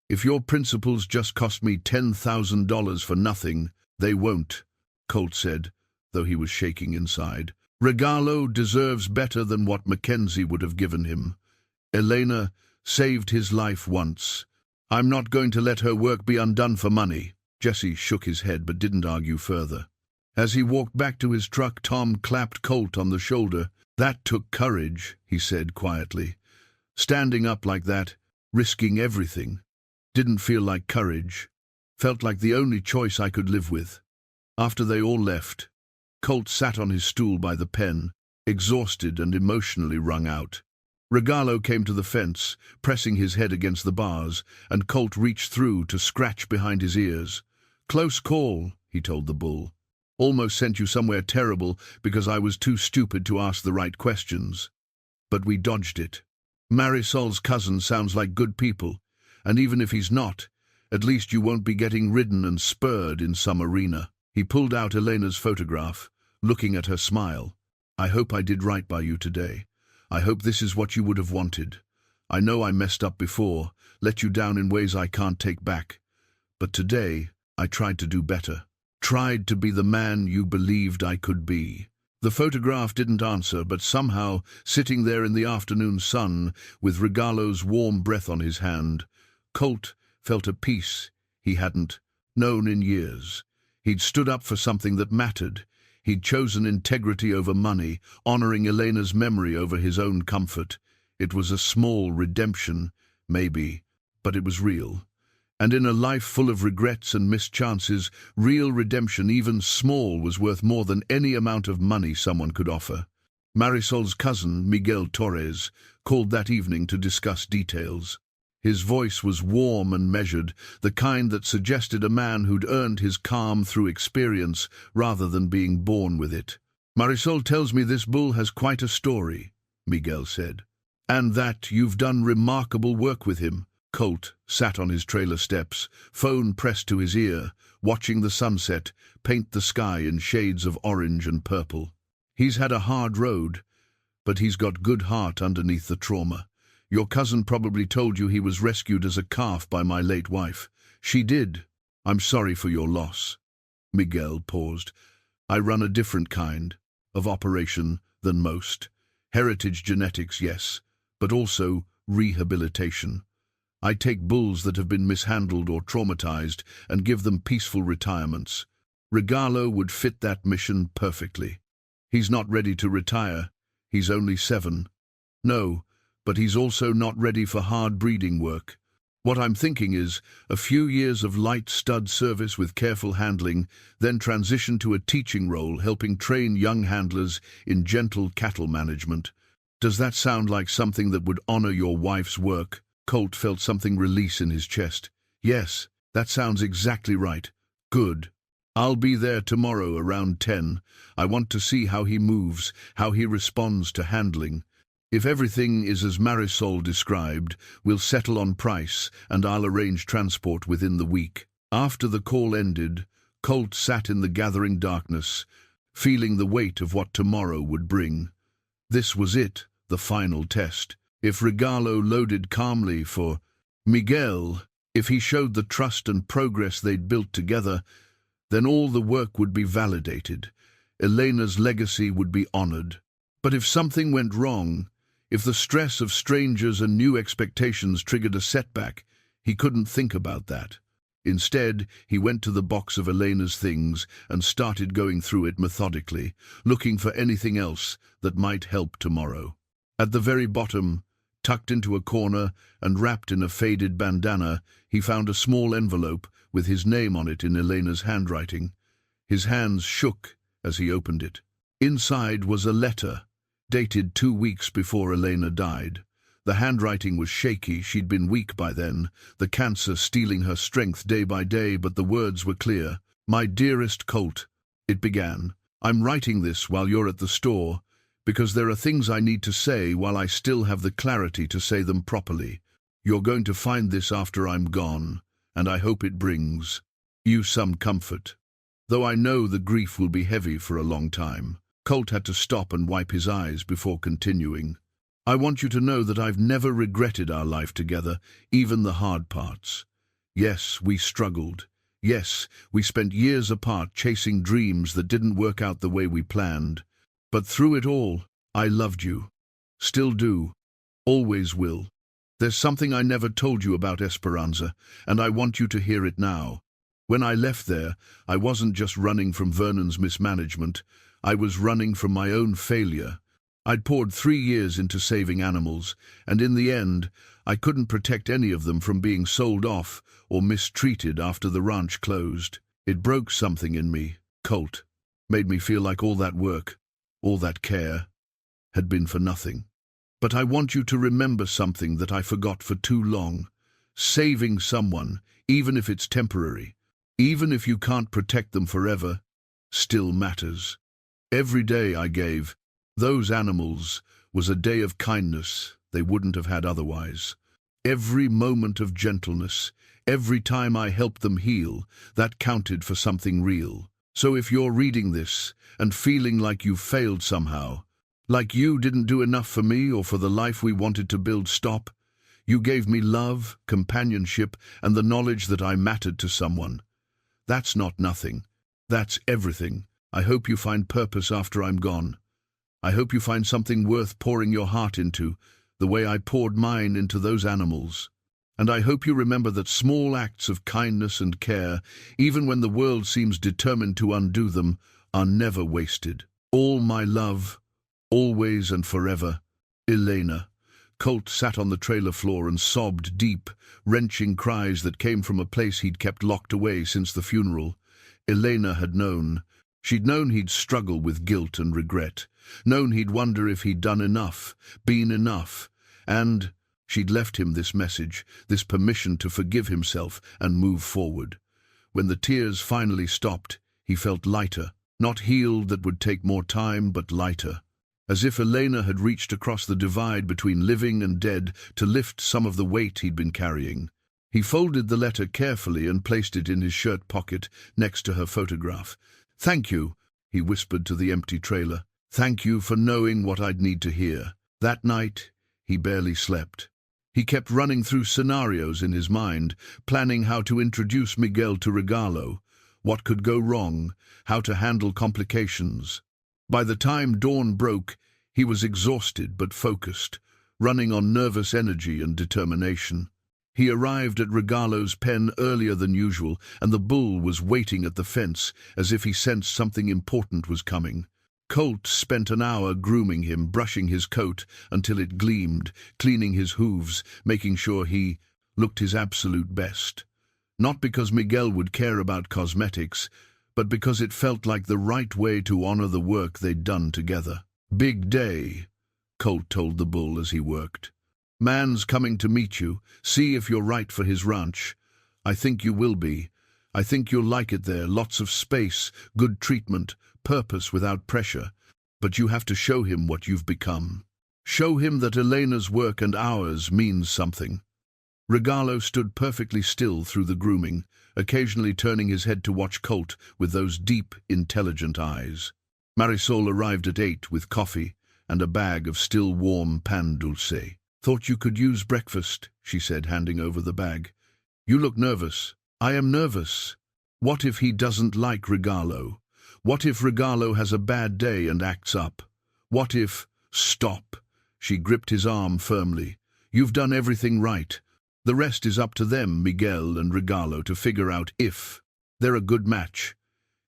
If your principles just cost me $10,000 for nothing, they won't, Colt said, though he was shaking inside. Regalo deserves better than what Mackenzie would have given him. Elena saved his life once. I'm not going to let her work be undone for money. Jesse shook his head but didn't argue further. As he walked back to his truck, Tom clapped Colt on the shoulder. That took courage, he said quietly. Standing up like that, risking everything, didn't feel like courage. Felt like the only choice I could live with. After they all left, Colt sat on his stool by the pen, exhausted and emotionally wrung out. Regalo came to the fence, pressing his head against the bars, and Colt reached through to scratch behind his ears. Close call, he told the bull. Almost sent you somewhere terrible because I was too stupid to ask the right questions. But we dodged it. Marisol's cousin sounds like good people, and even if he's not, at least you won't be getting ridden and spurred in some arena. He pulled out Elena's photograph, looking at her smile. I hope I did right by you today. I hope this is what you would have wanted. I know I messed up before, let you down in ways I can't take back. But today, I tried to do better. Tried to be the man you believed I could be. The photograph didn't answer, but somehow, sitting there in the afternoon sun, with Regalo's warm breath on his hand, Colt felt a peace he hadn't known in years. He'd stood up for something that mattered. He'd chosen integrity over money, honoring Elena's memory over his own comfort. It was a small redemption, maybe, but it was real. And in a life full of regrets and missed chances, real redemption, even small, was worth more than any amount of money someone could offer. Marisol's cousin, Miguel Torres, called that evening to discuss details. His voice was warm and measured, the kind that suggested a man who'd earned his calm through experience rather than being born with it. "Marisol tells me this bull has quite a story," Miguel said. "And that you've done remarkable work with him." Colt sat on his trailer steps, phone pressed to his ear, watching the sunset paint the sky in shades of orange and purple. "He's had a hard road, but he's got good heart underneath the trauma. Your cousin probably told you he was rescued as a calf by my late wife." "She did. I'm sorry for your loss." Miguel paused. "I run a different kind of operation than most. Heritage genetics, yes, but also rehabilitation. I take bulls that have been mishandled or traumatized and give them peaceful retirements. Regalo would fit that mission perfectly. He's not ready to retire. He's only 7. No, but he's also not ready for hard breeding work. What I'm thinking is a few years of light stud service with careful handling, then transition to a teaching role helping train young handlers in gentle cattle management. Does that sound like something that would honor your wife's work?" Colt felt something release in his chest. "Yes, that sounds exactly right. Good. I'll be there tomorrow around 10. I want to see how he moves, how he responds to handling. If everything is as Marisol described, we'll settle on price and I'll arrange transport within the week." After the call ended, Colt sat in the gathering darkness, feeling the weight of what tomorrow would bring. This was it, the final test. If Regalo loaded calmly for Miguel, if he showed the trust and progress they'd built together, then all the work would be validated. Elena's legacy would be honored. But if something went wrong, if the stress of strangers and new expectations triggered a setback, he couldn't think about that. Instead, he went to the box of Elena's things and started going through it methodically, looking for anything else that might help tomorrow. At the very bottom, tucked into a corner and wrapped in a faded bandana, he found a small envelope with his name on it in Elena's handwriting. His hands shook as he opened it. Inside was a letter, dated 2 weeks before Elena died. The handwriting was shaky, she'd been weak by then, the cancer stealing her strength day by day, but the words were clear. "My dearest Colt," it began, "I'm writing this while you're at the store, because there are things I need to say while I still have the clarity to say them properly. You're going to find this after I'm gone, and I hope it brings you some comfort. Though I know the grief will be heavy for a long time." Colt had to stop and wipe his eyes before continuing. "I want you to know that I've never regretted our life together, even the hard parts. Yes, we struggled. Yes, we spent years apart chasing dreams that didn't work out the way we planned. But through it all, I loved you. Still do. Always will. There's something I never told you about Esperanza, and I want you to hear it now. When I left there, I wasn't just running from Vernon's mismanagement. I was running from my own failure. I'd poured 3 years into saving animals, and in the end, I couldn't protect any of them from being sold off or mistreated after the ranch closed. It broke something in me, Colt. Made me feel like all that work, all that care, had been for nothing. But I want you to remember something that I forgot for too long. Saving someone, even if it's temporary, even if you can't protect them forever, still matters. Every day I gave those animals was a day of kindness they wouldn't have had otherwise. Every moment of gentleness, every time I helped them heal, that counted for something real. So if you're reading this and feeling like you've failed somehow, like you didn't do enough for me or for the life we wanted to build, stop. You gave me love, companionship, and the knowledge that I mattered to someone. That's not nothing. That's everything. I hope you find purpose after I'm gone. I hope you find something worth pouring your heart into, the way I poured mine into those animals. And I hope you remember that small acts of kindness and care, even when the world seems determined to undo them, are never wasted. All my love, always and forever, Elena." Colt sat on the trailer floor and sobbed deep, wrenching cries that came from a place he'd kept locked away since the funeral. Elena had known. She'd known he'd struggle with guilt and regret, known he'd wonder if he'd done enough, been enough, and she'd left him this message, this permission to forgive himself and move forward. When the tears finally stopped, he felt lighter, not healed that would take more time, but lighter. As if Elena had reached across the divide between living and dead to lift some of the weight he'd been carrying. He folded the letter carefully and placed it in his shirt pocket next to her photograph. "Thank you," he whispered to the empty trailer. "Thank you for knowing what I'd need to hear." That night, he barely slept. He kept running through scenarios in his mind, planning how to introduce Miguel to Regalo, what could go wrong, how to handle complications. By the time dawn broke, he was exhausted but focused, running on nervous energy and determination. He arrived at Regalo's pen earlier than usual, and the bull was waiting at the fence as if he sensed something important was coming. Colt spent an hour grooming him, brushing his coat until it gleamed, cleaning his hooves, making sure he looked his absolute best. Not because Miguel would care about cosmetics, but because it felt like the right way to honor the work they'd done together. "Big day," Colt told the bull as he worked. "Man's coming to meet you, see if you're right for his ranch. I think you will be. I think you'll like it there, lots of space, good treatment, purpose without pressure. But you have to show him what you've become. Show him that Elena's work and ours means something." Regalo stood perfectly still through the grooming, occasionally turning his head to watch Colt with those deep, intelligent eyes. Marisol arrived at 8 with coffee and a bag of still warm pan dulce. "Thought you could use breakfast," she said, handing over the bag. "You look nervous." "I am nervous. What if he doesn't like Regalo? What if Regalo has a bad day and acts up? What if—" "Stop!" She gripped his arm firmly. "You've done everything right. The rest is up to them, Miguel and Regalo, to figure out if they're a good match.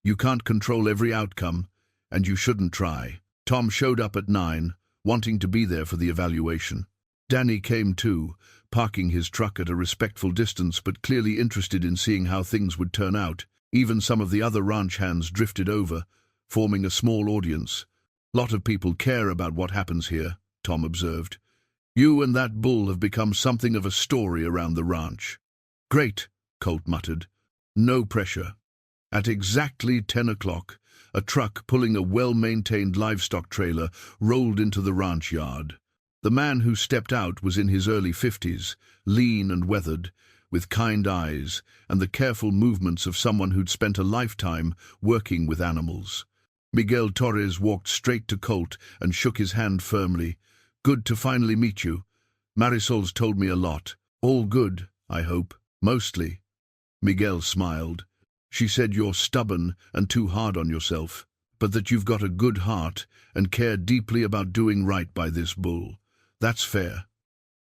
You can't control every outcome, and you shouldn't try." Tom showed up at 9, wanting to be there for the evaluation. Danny came too, parking his truck at a respectful distance but clearly interested in seeing how things would turn out. Even some of the other ranch hands drifted over, forming a small audience. "Lot of people care about what happens here," Tom observed. "You and that bull have become something of a story around the ranch." "Great," Colt muttered. "No pressure." At exactly 10 o'clock, a truck pulling a well-maintained livestock trailer rolled into the ranch yard. The man who stepped out was in his early 50s, lean and weathered, with kind eyes and the careful movements of someone who'd spent a lifetime working with animals. Miguel Torres walked straight to Colt and shook his hand firmly. "Good to finally meet you. Marisol's told me a lot. All good, I hope. Mostly." Miguel smiled. "She said you're stubborn and too hard on yourself, but that you've got a good heart and care deeply about doing right by this bull. That's fair."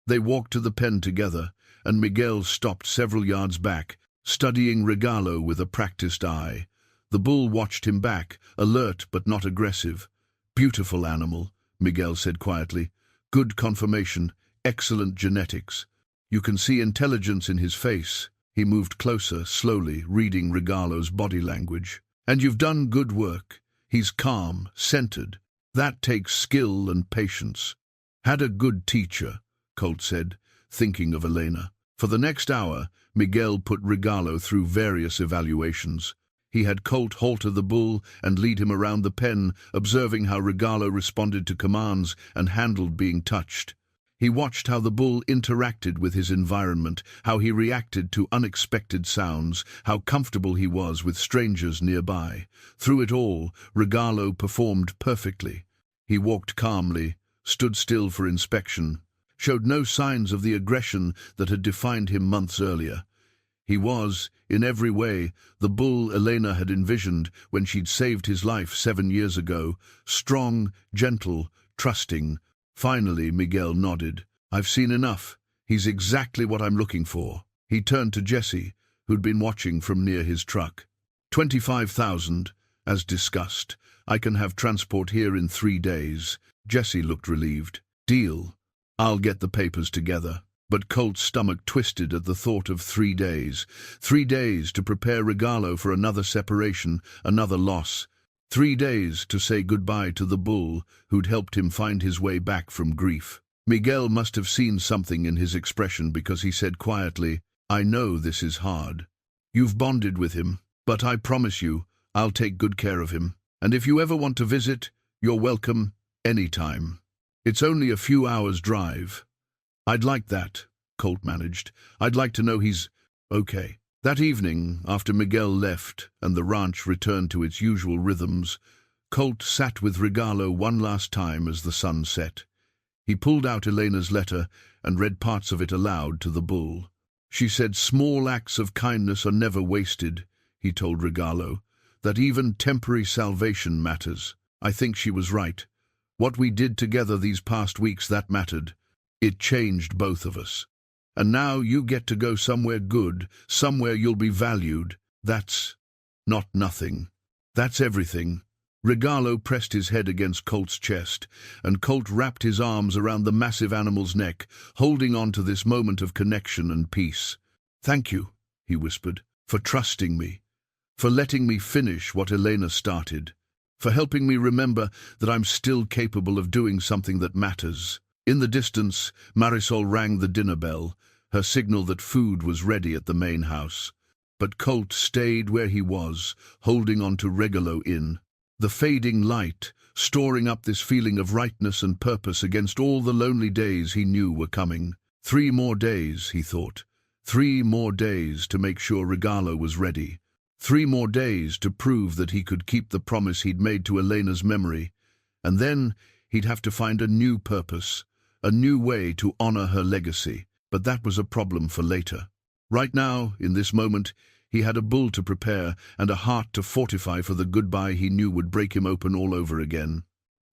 They walked to the pen together, and Miguel stopped several yards back, studying Regalo with a practiced eye. The bull watched him back, alert but not aggressive. "Beautiful animal," Miguel said quietly. "Good conformation, excellent genetics. You can see intelligence in his face." He moved closer, slowly, reading Regalo's body language. "And you've done good work. He's calm, centered. That takes skill and patience." "Had a good teacher," Colt said, thinking of Elena. For the next hour, Miguel put Regalo through various evaluations. He had Colt halter the bull and lead him around the pen, observing how Regalo responded to commands and handled being touched. He watched how the bull interacted with his environment, how he reacted to unexpected sounds, how comfortable he was with strangers nearby. Through it all, Regalo performed perfectly. He walked calmly, stood still for inspection, showed no signs of the aggression that had defined him months earlier. He was, in every way, the bull Elena had envisioned when she'd saved his life 7 years ago, strong, gentle, trusting. Finally, Miguel nodded. "I've seen enough. He's exactly what I'm looking for." He turned to Jesse, who'd been watching from near his truck. 25,000, as discussed. I can have transport here in 3 days. Jesse looked relieved. "Deal." I'll get the papers together. But Colt's stomach twisted at the thought of 3 days. 3 days to prepare Regalo for another separation, another loss. 3 days to say goodbye to the bull who'd helped him find his way back from grief. Miguel must have seen something in his expression because he said quietly, "I know this is hard. You've bonded with him, but I promise you, I'll take good care of him. And if you ever want to visit, you're welcome anytime. It's only a few hours' drive." "I'd like that," Colt managed. "I'd like to know he's okay." That evening, after Miguel left and the ranch returned to its usual rhythms, Colt sat with Regalo one last time as the sun set. He pulled out Elena's letter and read parts of it aloud to the bull. "She said small acts of kindness are never wasted," he told Regalo, "that even temporary salvation matters. I think she was right. What we did together these past weeks, that mattered. It changed both of us. And now you get to go somewhere good, somewhere you'll be valued. That's not nothing. That's everything." Regalo pressed his head against Colt's chest, and Colt wrapped his arms around the massive animal's neck, holding on to this moment of connection and peace. "Thank you," he whispered, "for trusting me, for letting me finish what Elena started, for helping me remember that I'm still capable of doing something that matters." In the distance, Marisol rang the dinner bell, her signal that food was ready at the main house. But Colt stayed where he was, holding on to Regalo in. The fading light, storing up this feeling of rightness and purpose against all the lonely days he knew were coming. 3 more days, he thought. 3 more days to make sure Regalo was ready. 3 more days to prove that he could keep the promise he'd made to Elena's memory. And then he'd have to find a new purpose, a new way to honor her legacy. But that was a problem for later. Right now, in this moment, he had a bull to prepare and a heart to fortify for the goodbye he knew would break him open all over again.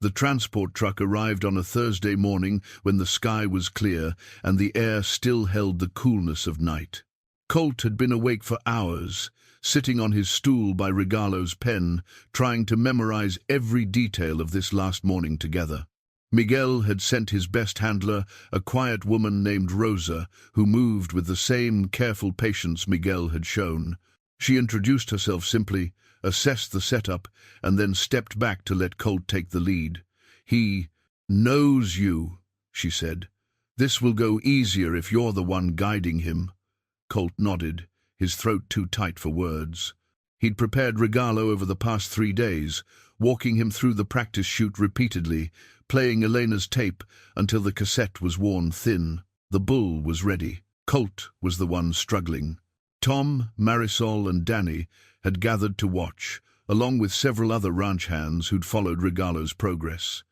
The transport truck arrived on a Thursday morning when the sky was clear and the air still held the coolness of night. Colt had been awake for hours, sitting on his stool by Regalo's pen, trying to memorize every detail of this last morning together. Miguel had sent his best handler, a quiet woman named Rosa, who moved with the same careful patience Miguel had shown. She introduced herself simply, assessed the setup, and then stepped back to let Colt take the lead. "He knows you," she said. "This will go easier if you're the one guiding him." Colt nodded, his throat too tight for words. He'd prepared Regalo over the past 3 days, walking him through the practice shoot repeatedly, playing Elena's tape until the cassette was worn thin. The bull was ready. Colt was the one struggling. Tom, Marisol, and Danny had gathered to watch, along with several other ranch hands who'd followed Regalo's progress.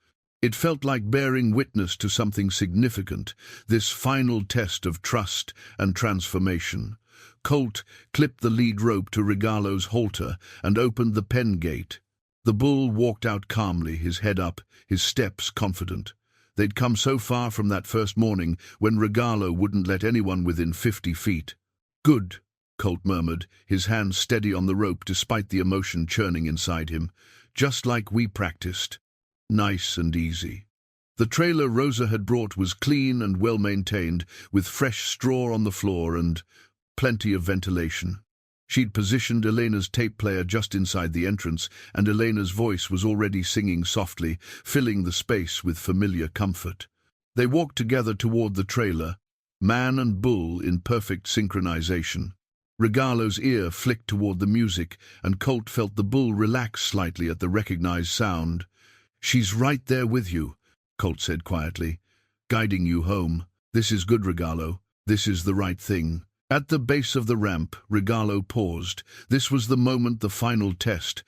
It felt like bearing witness to something significant, this final test of trust and transformation. Colt clipped the lead rope to Regalo's halter and opened the pen gate. The bull walked out calmly, his head up, his steps confident. They'd come so far from that first morning when Regalo wouldn't let anyone within 50 feet. "Good," Colt murmured, his hands steady on the rope despite the emotion churning inside him. "Just like we practiced. Nice and easy." The trailer Rosa had brought was clean and well-maintained, with fresh straw on the floor and plenty of ventilation. She'd positioned Elena's tape player just inside the entrance, and Elena's voice was already singing softly, filling the space with familiar comfort. They walked together toward the trailer, man and bull in perfect synchronization. Regalo's ear flicked toward the music, and Colt felt the bull relax slightly at the recognized sound. "She's right there with you," Colt said quietly, "guiding you home. This is good, Regalo. This is the right thing." At the base of the ramp, Regalo paused. This was the moment, the final test.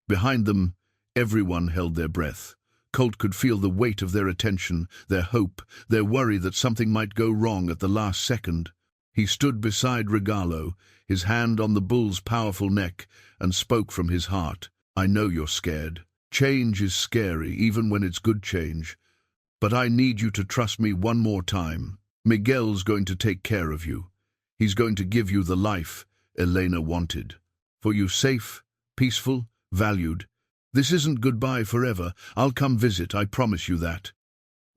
Behind them, everyone held their breath. Colt could feel the weight of their attention, their hope, their worry that something might go wrong at the last second. He stood beside Regalo, his hand on the bull's powerful neck, and spoke from his heart. "I know you're scared. Change is scary, even when it's good change. But I need you to trust me one more time. Miguel's going to take care of you. He's going to give you the life Elena wanted. For you safe, peaceful, valued. This isn't goodbye forever. I'll come visit, I promise you that."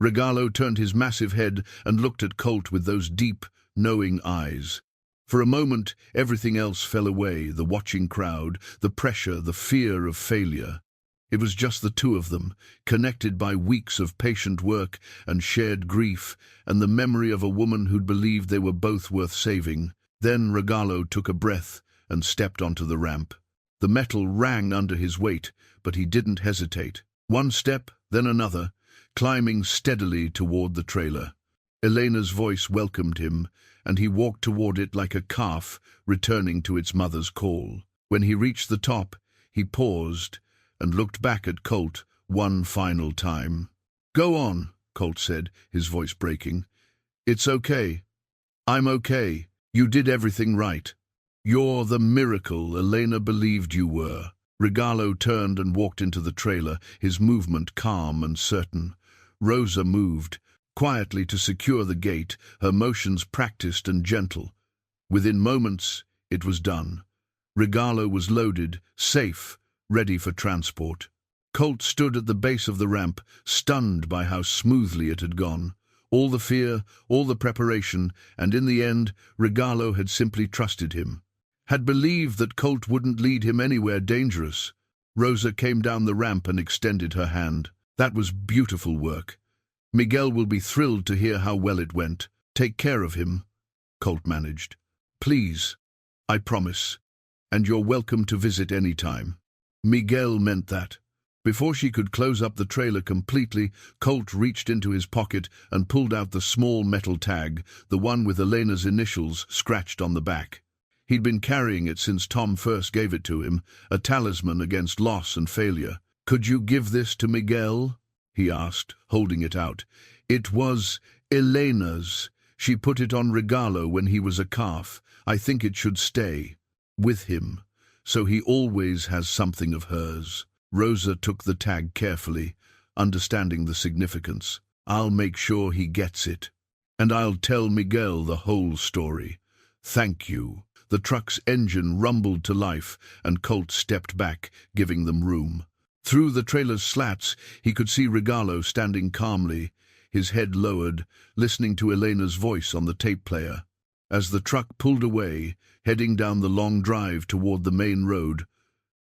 Regalo turned his massive head and looked at Colt with those deep, knowing eyes. For a moment, everything else fell away, the watching crowd, the pressure, the fear of failure. It was just the two of them, connected by weeks of patient work and shared grief, and the memory of a woman who'd believed they were both worth saving. Then Regalo took a breath and stepped onto the ramp. The metal rang under his weight, but he didn't hesitate. One step, then another, climbing steadily toward the trailer. Elena's voice welcomed him, and he walked toward it like a calf returning to its mother's call. When he reached the top, he paused and looked back at Colt one final time. "Go on," Colt said, his voice breaking. "It's okay. I'm okay. You did everything right. You're the miracle Elena believed you were." Regalo turned and walked into the trailer, his movement calm and certain. Rosa moved, quietly to secure the gate, her motions practiced and gentle. Within moments, it was done. Regalo was loaded, safe, ready for transport. Colt stood at the base of the ramp, stunned by how smoothly it had gone. All the fear, all the preparation, and in the end, Regalo had simply trusted him. Had believed that Colt wouldn't lead him anywhere dangerous. Rosa came down the ramp and extended her hand. "That was beautiful work. Miguel will be thrilled to hear how well it went. Take care of him," Colt managed. "Please, I promise. And you're welcome to visit any time." Miguel meant that. Before she could close up the trailer completely, Colt reached into his pocket and pulled out the small metal tag, the one with Elena's initials scratched on the back. He'd been carrying it since Tom first gave it to him, a talisman against loss and failure. "Could you give this to Miguel?" he asked, holding it out. "It was Elena's. She put it on Regalo when he was a calf. I think it should stay with him, so he always has something of hers." Rosa took the tag carefully, understanding the significance. "I'll make sure he gets it. And I'll tell Miguel the whole story. Thank you." The truck's engine rumbled to life, and Colt stepped back, giving them room. Through the trailer's slats, he could see Regalo standing calmly, his head lowered, listening to Elena's voice on the tape player. As the truck pulled away, heading down the long drive toward the main road,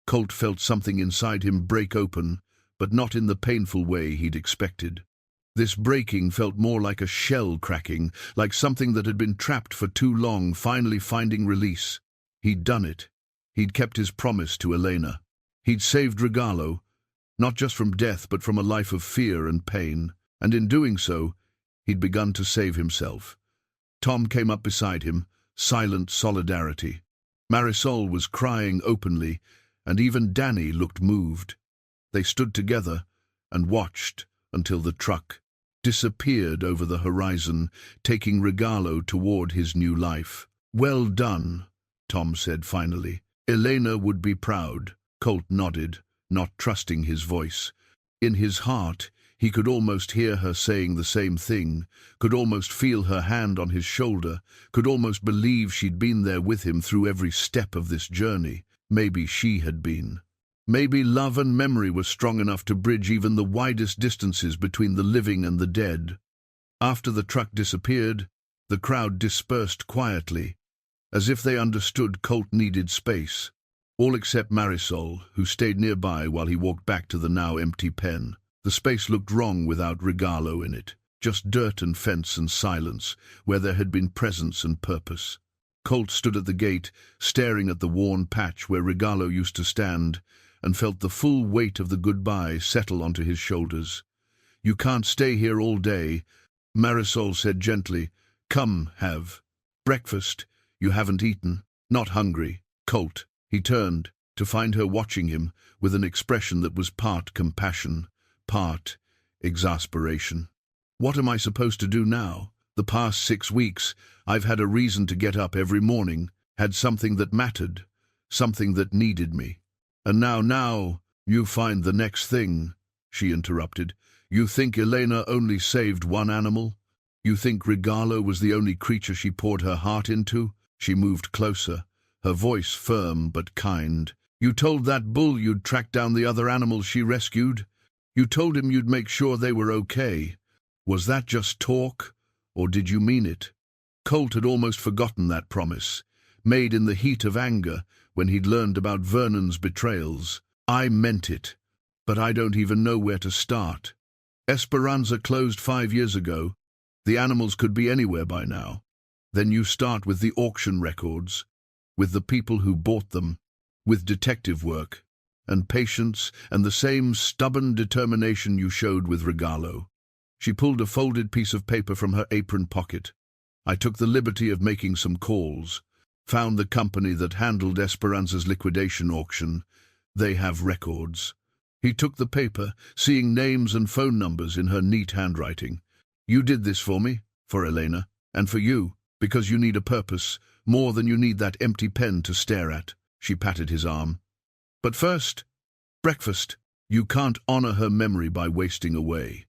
Colt felt something inside him break open, but not in the painful way he'd expected. This breaking felt more like a shell cracking, like something that had been trapped for too long, finally finding release. He'd done it. He'd kept his promise to Elena. He'd saved Regalo, not just from death, but from a life of fear and pain. And in doing so, he'd begun to save himself. Tom came up beside him, silent solidarity. Marisol was crying openly, and even Danny looked moved. They stood together and watched until the truck disappeared over the horizon, taking Regalo toward his new life. "Well done," Tom said finally. "Elena would be proud." Colt nodded, not trusting his voice. In his heart, he could almost hear her saying the same thing, could almost feel her hand on his shoulder, could almost believe she'd been there with him through every step of this journey. Maybe she had been. Maybe love and memory were strong enough to bridge even the widest distances between the living and the dead. After the truck disappeared, the crowd dispersed quietly, as if they understood Colt needed space. All except Marisol, who stayed nearby while he walked back to the now empty pen. The space looked wrong without Regalo in it, just dirt and fence and silence, where there had been presence and purpose. Colt stood at the gate, staring at the worn patch where Regalo used to stand, and felt the full weight of the goodbye settle onto his shoulders. "You can't stay here all day," Marisol said gently. "Come, have breakfast. You haven't eaten." "Not hungry." "Colt." He turned, to find her watching him, with an expression that was part compassion, part exasperation. "What am I supposed to do now? The past 6 weeks, I've had a reason to get up every morning, had something that mattered, something that needed me. And now, you find the next thing," she interrupted. "You think Elena only saved one animal? You think Regalo was the only creature she poured her heart into?" She moved closer, her voice firm but kind. "You told that bull you'd track down the other animals she rescued? You told him you'd make sure they were okay. Was that just talk, or did you mean it? Colt had almost forgotten that promise, made in the heat of anger when he'd learned about Vernon's betrayals. I meant it, but I don't even know where to start. Esperanza closed 5 years ago. The animals could be anywhere by now. Then you start with the auction records, with the people who bought them, with detective work, and patience, and the same stubborn determination you showed with Regalo. She pulled a folded piece of paper from her apron pocket. I took the liberty of making some calls, found the company that handled Esperanza's liquidation auction. They have records. He took the paper, seeing names and phone numbers in her neat handwriting. You did this for me, for Elena, and for you, because you need a purpose, more than you need that empty pen to stare at. She patted his arm. But first, breakfast. You can't honor her memory by wasting away.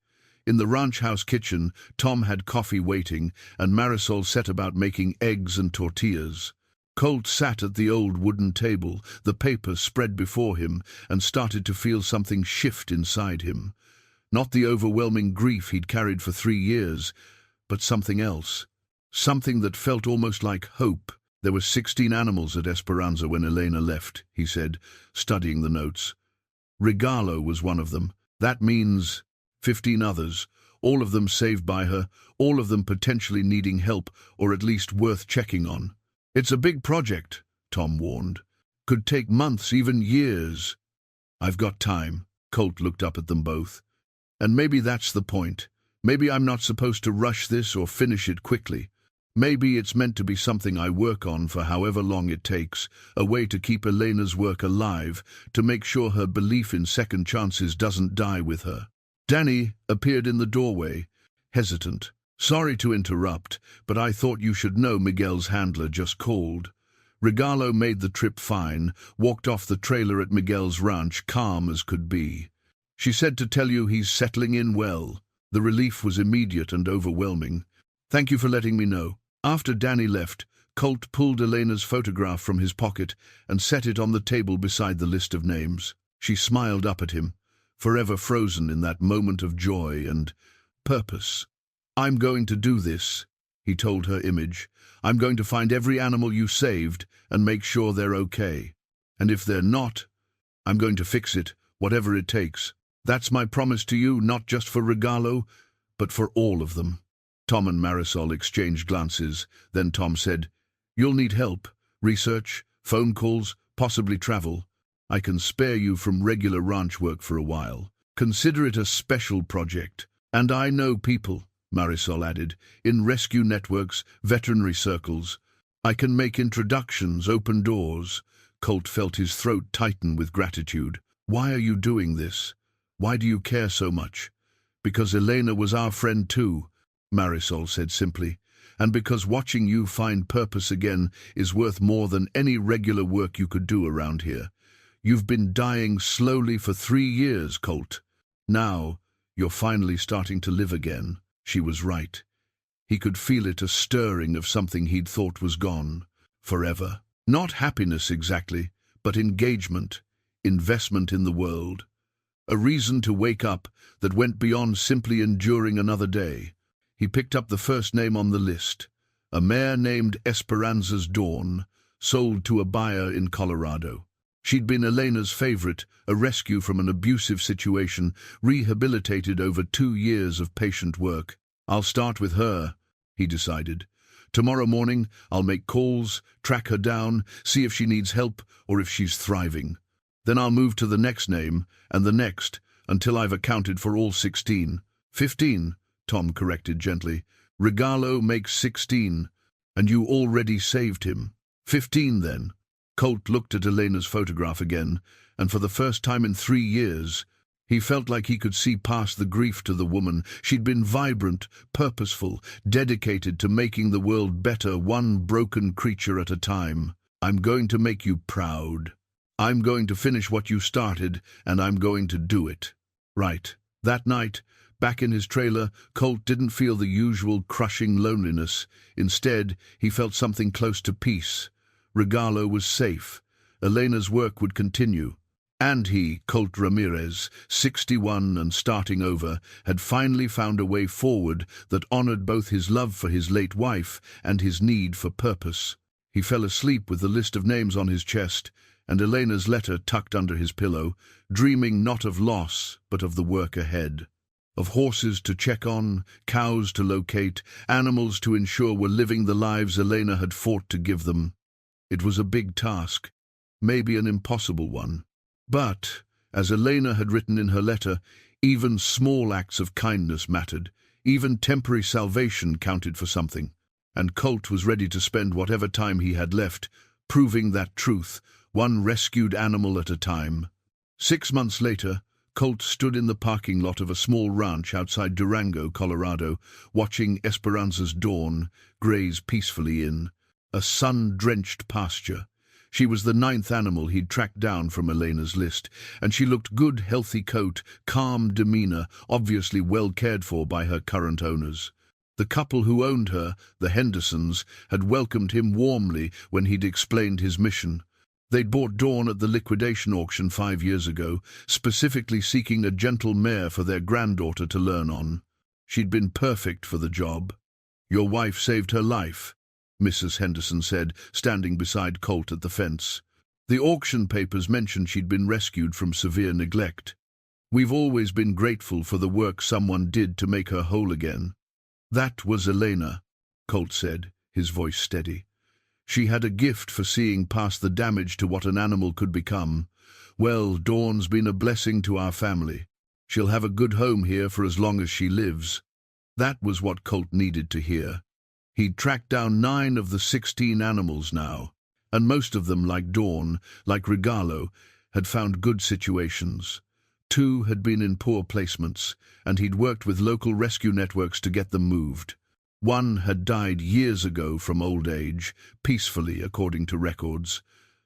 In the ranch house kitchen, Tom had coffee waiting, and Marisol set about making eggs and tortillas. Colt sat at the old wooden table, the paper spread before him, and started to feel something shift inside him. Not the overwhelming grief he'd carried for 3 years, but something else. Something that felt almost like hope. There were 16 animals at Esperanza when Elena left, he said, studying the notes. Regalo was one of them. That means 15 others, all of them saved by her, all of them potentially needing help, or at least worth checking on. It's a big project, Tom warned. Could take months, even years. I've got time. Colt looked up at them both. And maybe that's the point. Maybe I'm not supposed to rush this or finish it quickly. Maybe it's meant to be something I work on for however long it takes, a way to keep Elena's work alive, to make sure her belief in second chances doesn't die with her. Danny appeared in the doorway, hesitant. Sorry to interrupt, but I thought you should know Miguel's handler just called. Regalo made the trip fine, walked off the trailer at Miguel's ranch, calm as could be. She said to tell you he's settling in well. The relief was immediate and overwhelming. Thank you for letting me know. After Danny left, Colt pulled Elena's photograph from his pocket and set it on the table beside the list of names. She smiled up at him, forever frozen in that moment of joy and purpose. I'm going to do this, he told her image. I'm going to find every animal you saved and make sure they're okay. And if they're not, I'm going to fix it, whatever it takes. That's my promise to you, not just for Regalo, but for all of them. Tom and Marisol exchanged glances. Then Tom said, You'll need help, research, phone calls, possibly travel. I can spare you from regular ranch work for a while. Consider it a special project. And I know people, Marisol added, in rescue networks, veterinary circles. I can make introductions, open doors. Colt felt his throat tighten with gratitude. Why are you doing this? Why do you care so much? Because Elena was our friend too, Marisol said simply, and because watching you find purpose again is worth more than any regular work you could do around here. You've been dying slowly for 3 years, Colt. Now, you're finally starting to live again. She was right. He could feel it, a stirring of something he'd thought was gone, forever. Not happiness exactly, but engagement, investment in the world. A reason to wake up that went beyond simply enduring another day. He picked up the first name on the list, a mare named Esperanza's Dawn, sold to a buyer in Colorado. She'd been Elena's favorite, a rescue from an abusive situation, rehabilitated over 2 years of patient work. I'll start with her, he decided. Tomorrow morning, I'll make calls, track her down, see if she needs help or if she's thriving. Then I'll move to the next name, and the next, until I've accounted for all 16. 15, Tom corrected gently. Regalo makes 16, and you already saved him. 15, then. Colt looked at Elena's photograph again, and for the first time in 3 years, he felt like he could see past the grief to the woman. She'd been vibrant, purposeful, dedicated to making the world better, one broken creature at a time. I'm going to make you proud. I'm going to finish what you started, and I'm going to do it. Right. That night, back in his trailer, Colt didn't feel the usual crushing loneliness. Instead, he felt something close to peace. Regalo was safe. Elena's work would continue. And he, Colt Ramirez, 61 and starting over, had finally found a way forward that honored both his love for his late wife and his need for purpose. He fell asleep with the list of names on his chest and Elena's letter tucked under his pillow, dreaming not of loss, but of the work ahead. Of horses to check on, cows to locate, animals to ensure were living the lives Elena had fought to give them. It was a big task, maybe an impossible one. But, as Elena had written in her letter, even small acts of kindness mattered, even temporary salvation counted for something. And Colt was ready to spend whatever time he had left, proving that truth, one rescued animal at a time. 6 months later, Colt stood in the parking lot of a small ranch outside Durango, Colorado, watching Esperanza's dawn graze peacefully in a sun-drenched pasture. She was the 9th animal he'd tracked down from Elena's list, and she looked good, healthy coat, calm demeanor, obviously well cared for by her current owners. The couple who owned her, the Hendersons, had welcomed him warmly when he'd explained his mission. They'd bought Dawn at the liquidation auction 5 years ago, specifically seeking a gentle mare for their granddaughter to learn on. She'd been perfect for the job. "Your wife saved her life," Mrs. Henderson said, standing beside Colt at the fence. "The auction papers mentioned she'd been rescued from severe neglect. We've always been grateful for the work someone did to make her whole again." "That was Elena," Colt said, his voice steady. "She had a gift for seeing past the damage to what an animal could become. Well, Dawn's been a blessing to our family. She'll have a good home here for as long as she lives." That was what Colt needed to hear. He'd tracked down 9 of the 16 animals now, and most of them, like Dawn, like Regalo, had found good situations. 2 had been in poor placements, and he'd worked with local rescue networks to get them moved. 1 had died years ago from old age, peacefully according to records.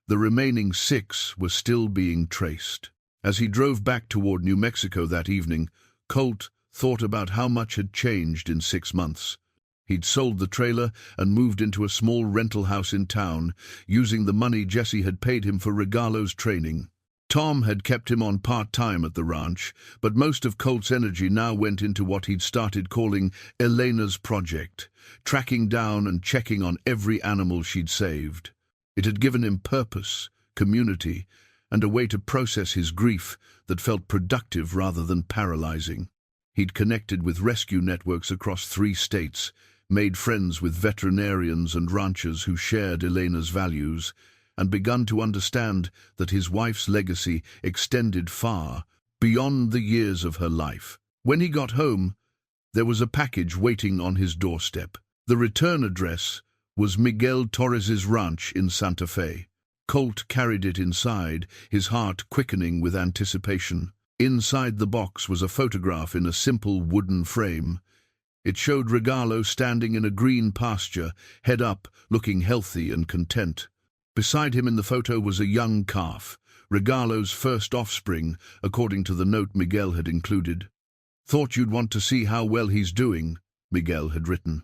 The remaining 6 were still being traced. As he drove back toward New Mexico that evening, Colt thought about how much had changed in 6 months. He'd sold the trailer and moved into a small rental house in town, using the money Jesse had paid him for Regalo's training. Tom had kept him on part-time at the ranch, but most of Colt's energy now went into what he'd started calling Elena's project, tracking down and checking on every animal she'd saved. It had given him purpose, community, and a way to process his grief that felt productive rather than paralyzing. He'd connected with rescue networks across 3 states, made friends with veterinarians and ranchers who shared Elena's values, and begun to understand that his wife's legacy extended far beyond the years of her life. When he got home, there was a package waiting on his doorstep. The return address was Miguel Torres's ranch in Santa Fe. Colt carried it inside, his heart quickening with anticipation. Inside the box was a photograph in a simple wooden frame. It showed Regalo standing in a green pasture, head up, looking healthy and content. Beside him in the photo was a young calf, Regalo's first offspring, according to the note Miguel had included. "Thought you'd want to see how well he's doing," Miguel had written.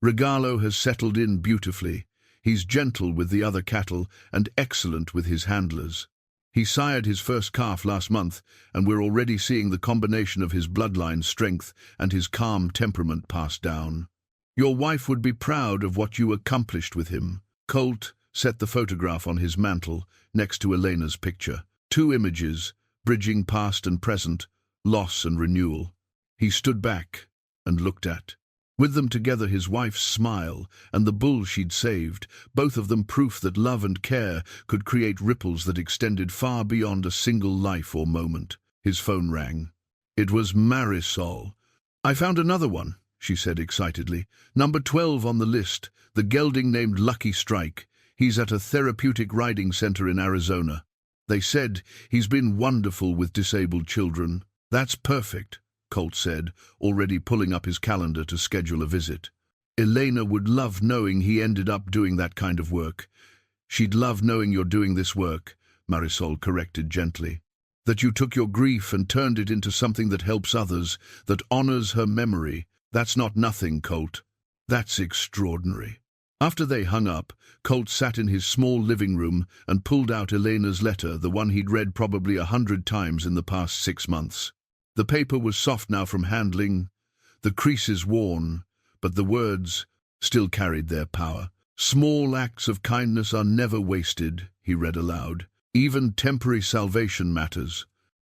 "Regalo has settled in beautifully. He's gentle with the other cattle and excellent with his handlers. He sired his first calf last month, and we're already seeing the combination of his bloodline strength and his calm temperament passed down. Your wife would be proud of what you accomplished with him." Colt set the photograph on his mantle, next to Elena's picture. 2 images, bridging past and present, loss and renewal. He stood back and looked at. With them together, his wife's smile and the bull she'd saved, both of them proof that love and care could create ripples that extended far beyond a single life or moment. His phone rang. It was Marisol. "I found another one," she said excitedly. "Number 12 on the list, the gelding named Lucky Strike. He's at a therapeutic riding center in Arizona. They said he's been wonderful with disabled children." "That's perfect," Colt said, already pulling up his calendar to schedule a visit. "Elena would love knowing he ended up doing that kind of work." "She'd love knowing you're doing this work," Marisol corrected gently. "That you took your grief and turned it into something that helps others, that honors her memory. That's not nothing, Colt. That's extraordinary." After they hung up, Colt sat in his small living room and pulled out Elena's letter, the one he'd read probably 100 times in the past 6 months. The paper was soft now from handling, the creases worn, but the words still carried their power. "Small acts of kindness are never wasted," he read aloud. "Even temporary salvation matters.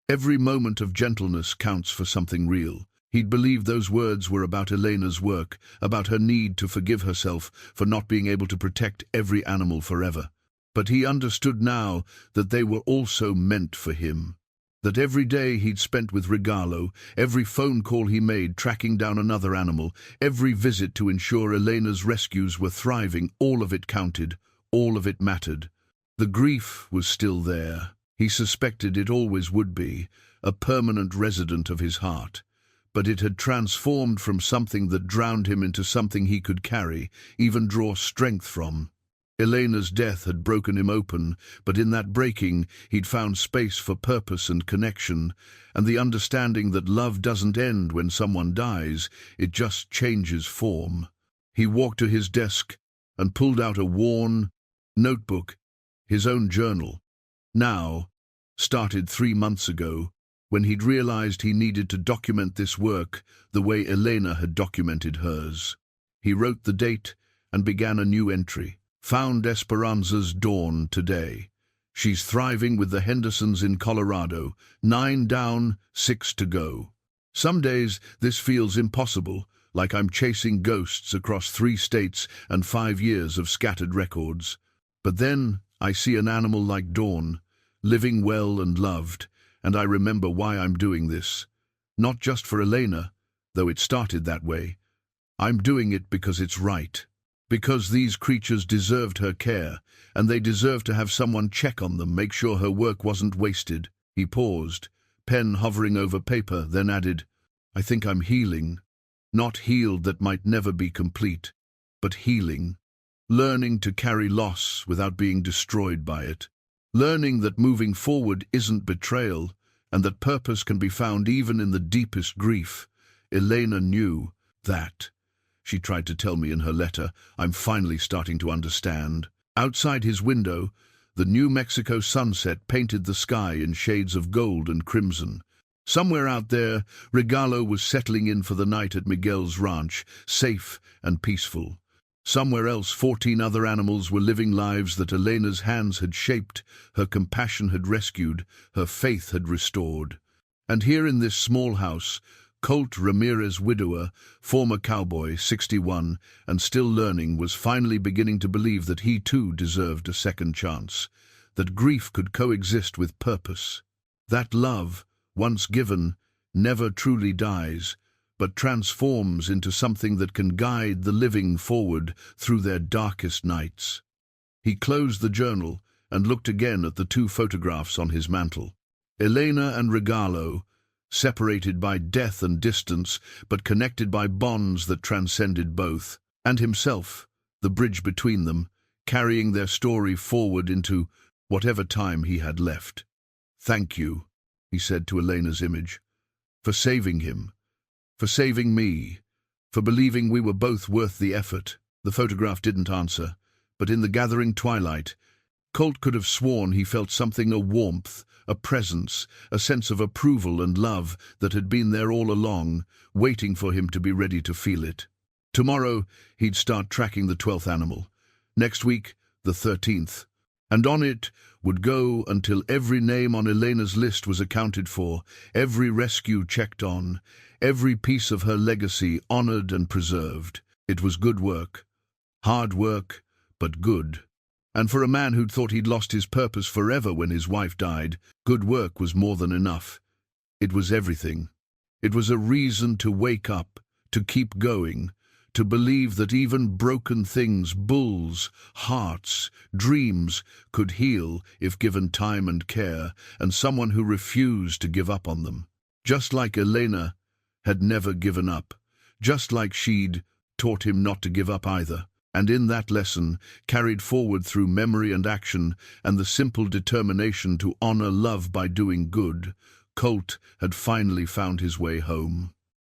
Every moment of gentleness counts for something real." He'd believed those words were about Elena's work, about her need to forgive herself for not being able to protect every animal forever. But he understood now that they were also meant for him. That every day he'd spent with Regalo, every phone call he made tracking down another animal, every visit to ensure Elena's rescues were thriving, all of it counted, all of it mattered. The grief was still there. He suspected it always would be, a permanent resident of his heart. But it had transformed from something that drowned him into something he could carry, even draw strength from. Elena's death had broken him open, but in that breaking he'd found space for purpose and connection, and the understanding that love doesn't end when someone dies, it just changes form. He walked to his desk and pulled out a worn notebook, his own journal. Now, started 3 months ago, when he'd realized he needed to document this work the way Elena had documented hers. He wrote the date and began a new entry. "Found Esperanza's dawn today. She's thriving with the Hendersons in Colorado. 9 down, 6 to go. Some days this feels impossible, like I'm chasing ghosts across 3 states and 5 years of scattered records. But then I see an animal like Dawn, living well and loved, and I remember why I'm doing this. Not just for Elena, though it started that way. I'm doing it because it's right. Because these creatures deserved her care, and they deserved to have someone check on them, make sure her work wasn't wasted." He paused, pen hovering over paper, then added, "I think I'm healing. Not healed that might never be complete, but healing. Learning to carry loss without being destroyed by it. Learning that moving forward isn't betrayal, and that purpose can be found even in the deepest grief." Elena knew that. She tried to tell me in her letter. I'm finally starting to understand. Outside his window, the New Mexico sunset painted the sky in shades of gold and crimson. Somewhere out there, Regalo was settling in for the night at Miguel's ranch, safe and peaceful. Somewhere else, 14 other animals were living lives that Elena's hands had shaped, her compassion had rescued, her faith had restored. And here in this small house, Colt Ramirez, widower, former cowboy, 61, and still learning, was finally beginning to believe that he too deserved a second chance, that grief could coexist with purpose. That love, once given, never truly dies, but transforms into something that can guide the living forward through their darkest nights. He closed the journal and looked again at the 2 photographs on his mantel. Elena and Regalo, separated by death and distance, but connected by bonds that transcended both. And himself, the bridge between them, carrying their story forward into whatever time he had left. "Thank you," he said to Elena's image, "for saving him. For saving me, for believing we were both worth the effort." The photograph didn't answer, but in the gathering twilight, Colt could have sworn he felt something, a warmth, a presence, a sense of approval and love that had been there all along, waiting for him to be ready to feel it. Tomorrow, he'd start tracking the 12th animal. Next week, the 13th. And on it would go until every name on Elena's list was accounted for, every rescue checked on, every piece of her legacy honored and preserved. It was good work. Hard work, but good. And for a man who'd thought he'd lost his purpose forever when his wife died, good work was more than enough. It was everything. It was a reason to wake up, to keep going, to believe that even broken things, bulls, hearts, dreams, could heal if given time and care, and someone who refused to give up on them. Just like Elena had never given up, just like she'd taught him not to give up either. And in that lesson, carried forward through memory and action, and the simple determination to honor love by doing good, Colt had finally found his way home.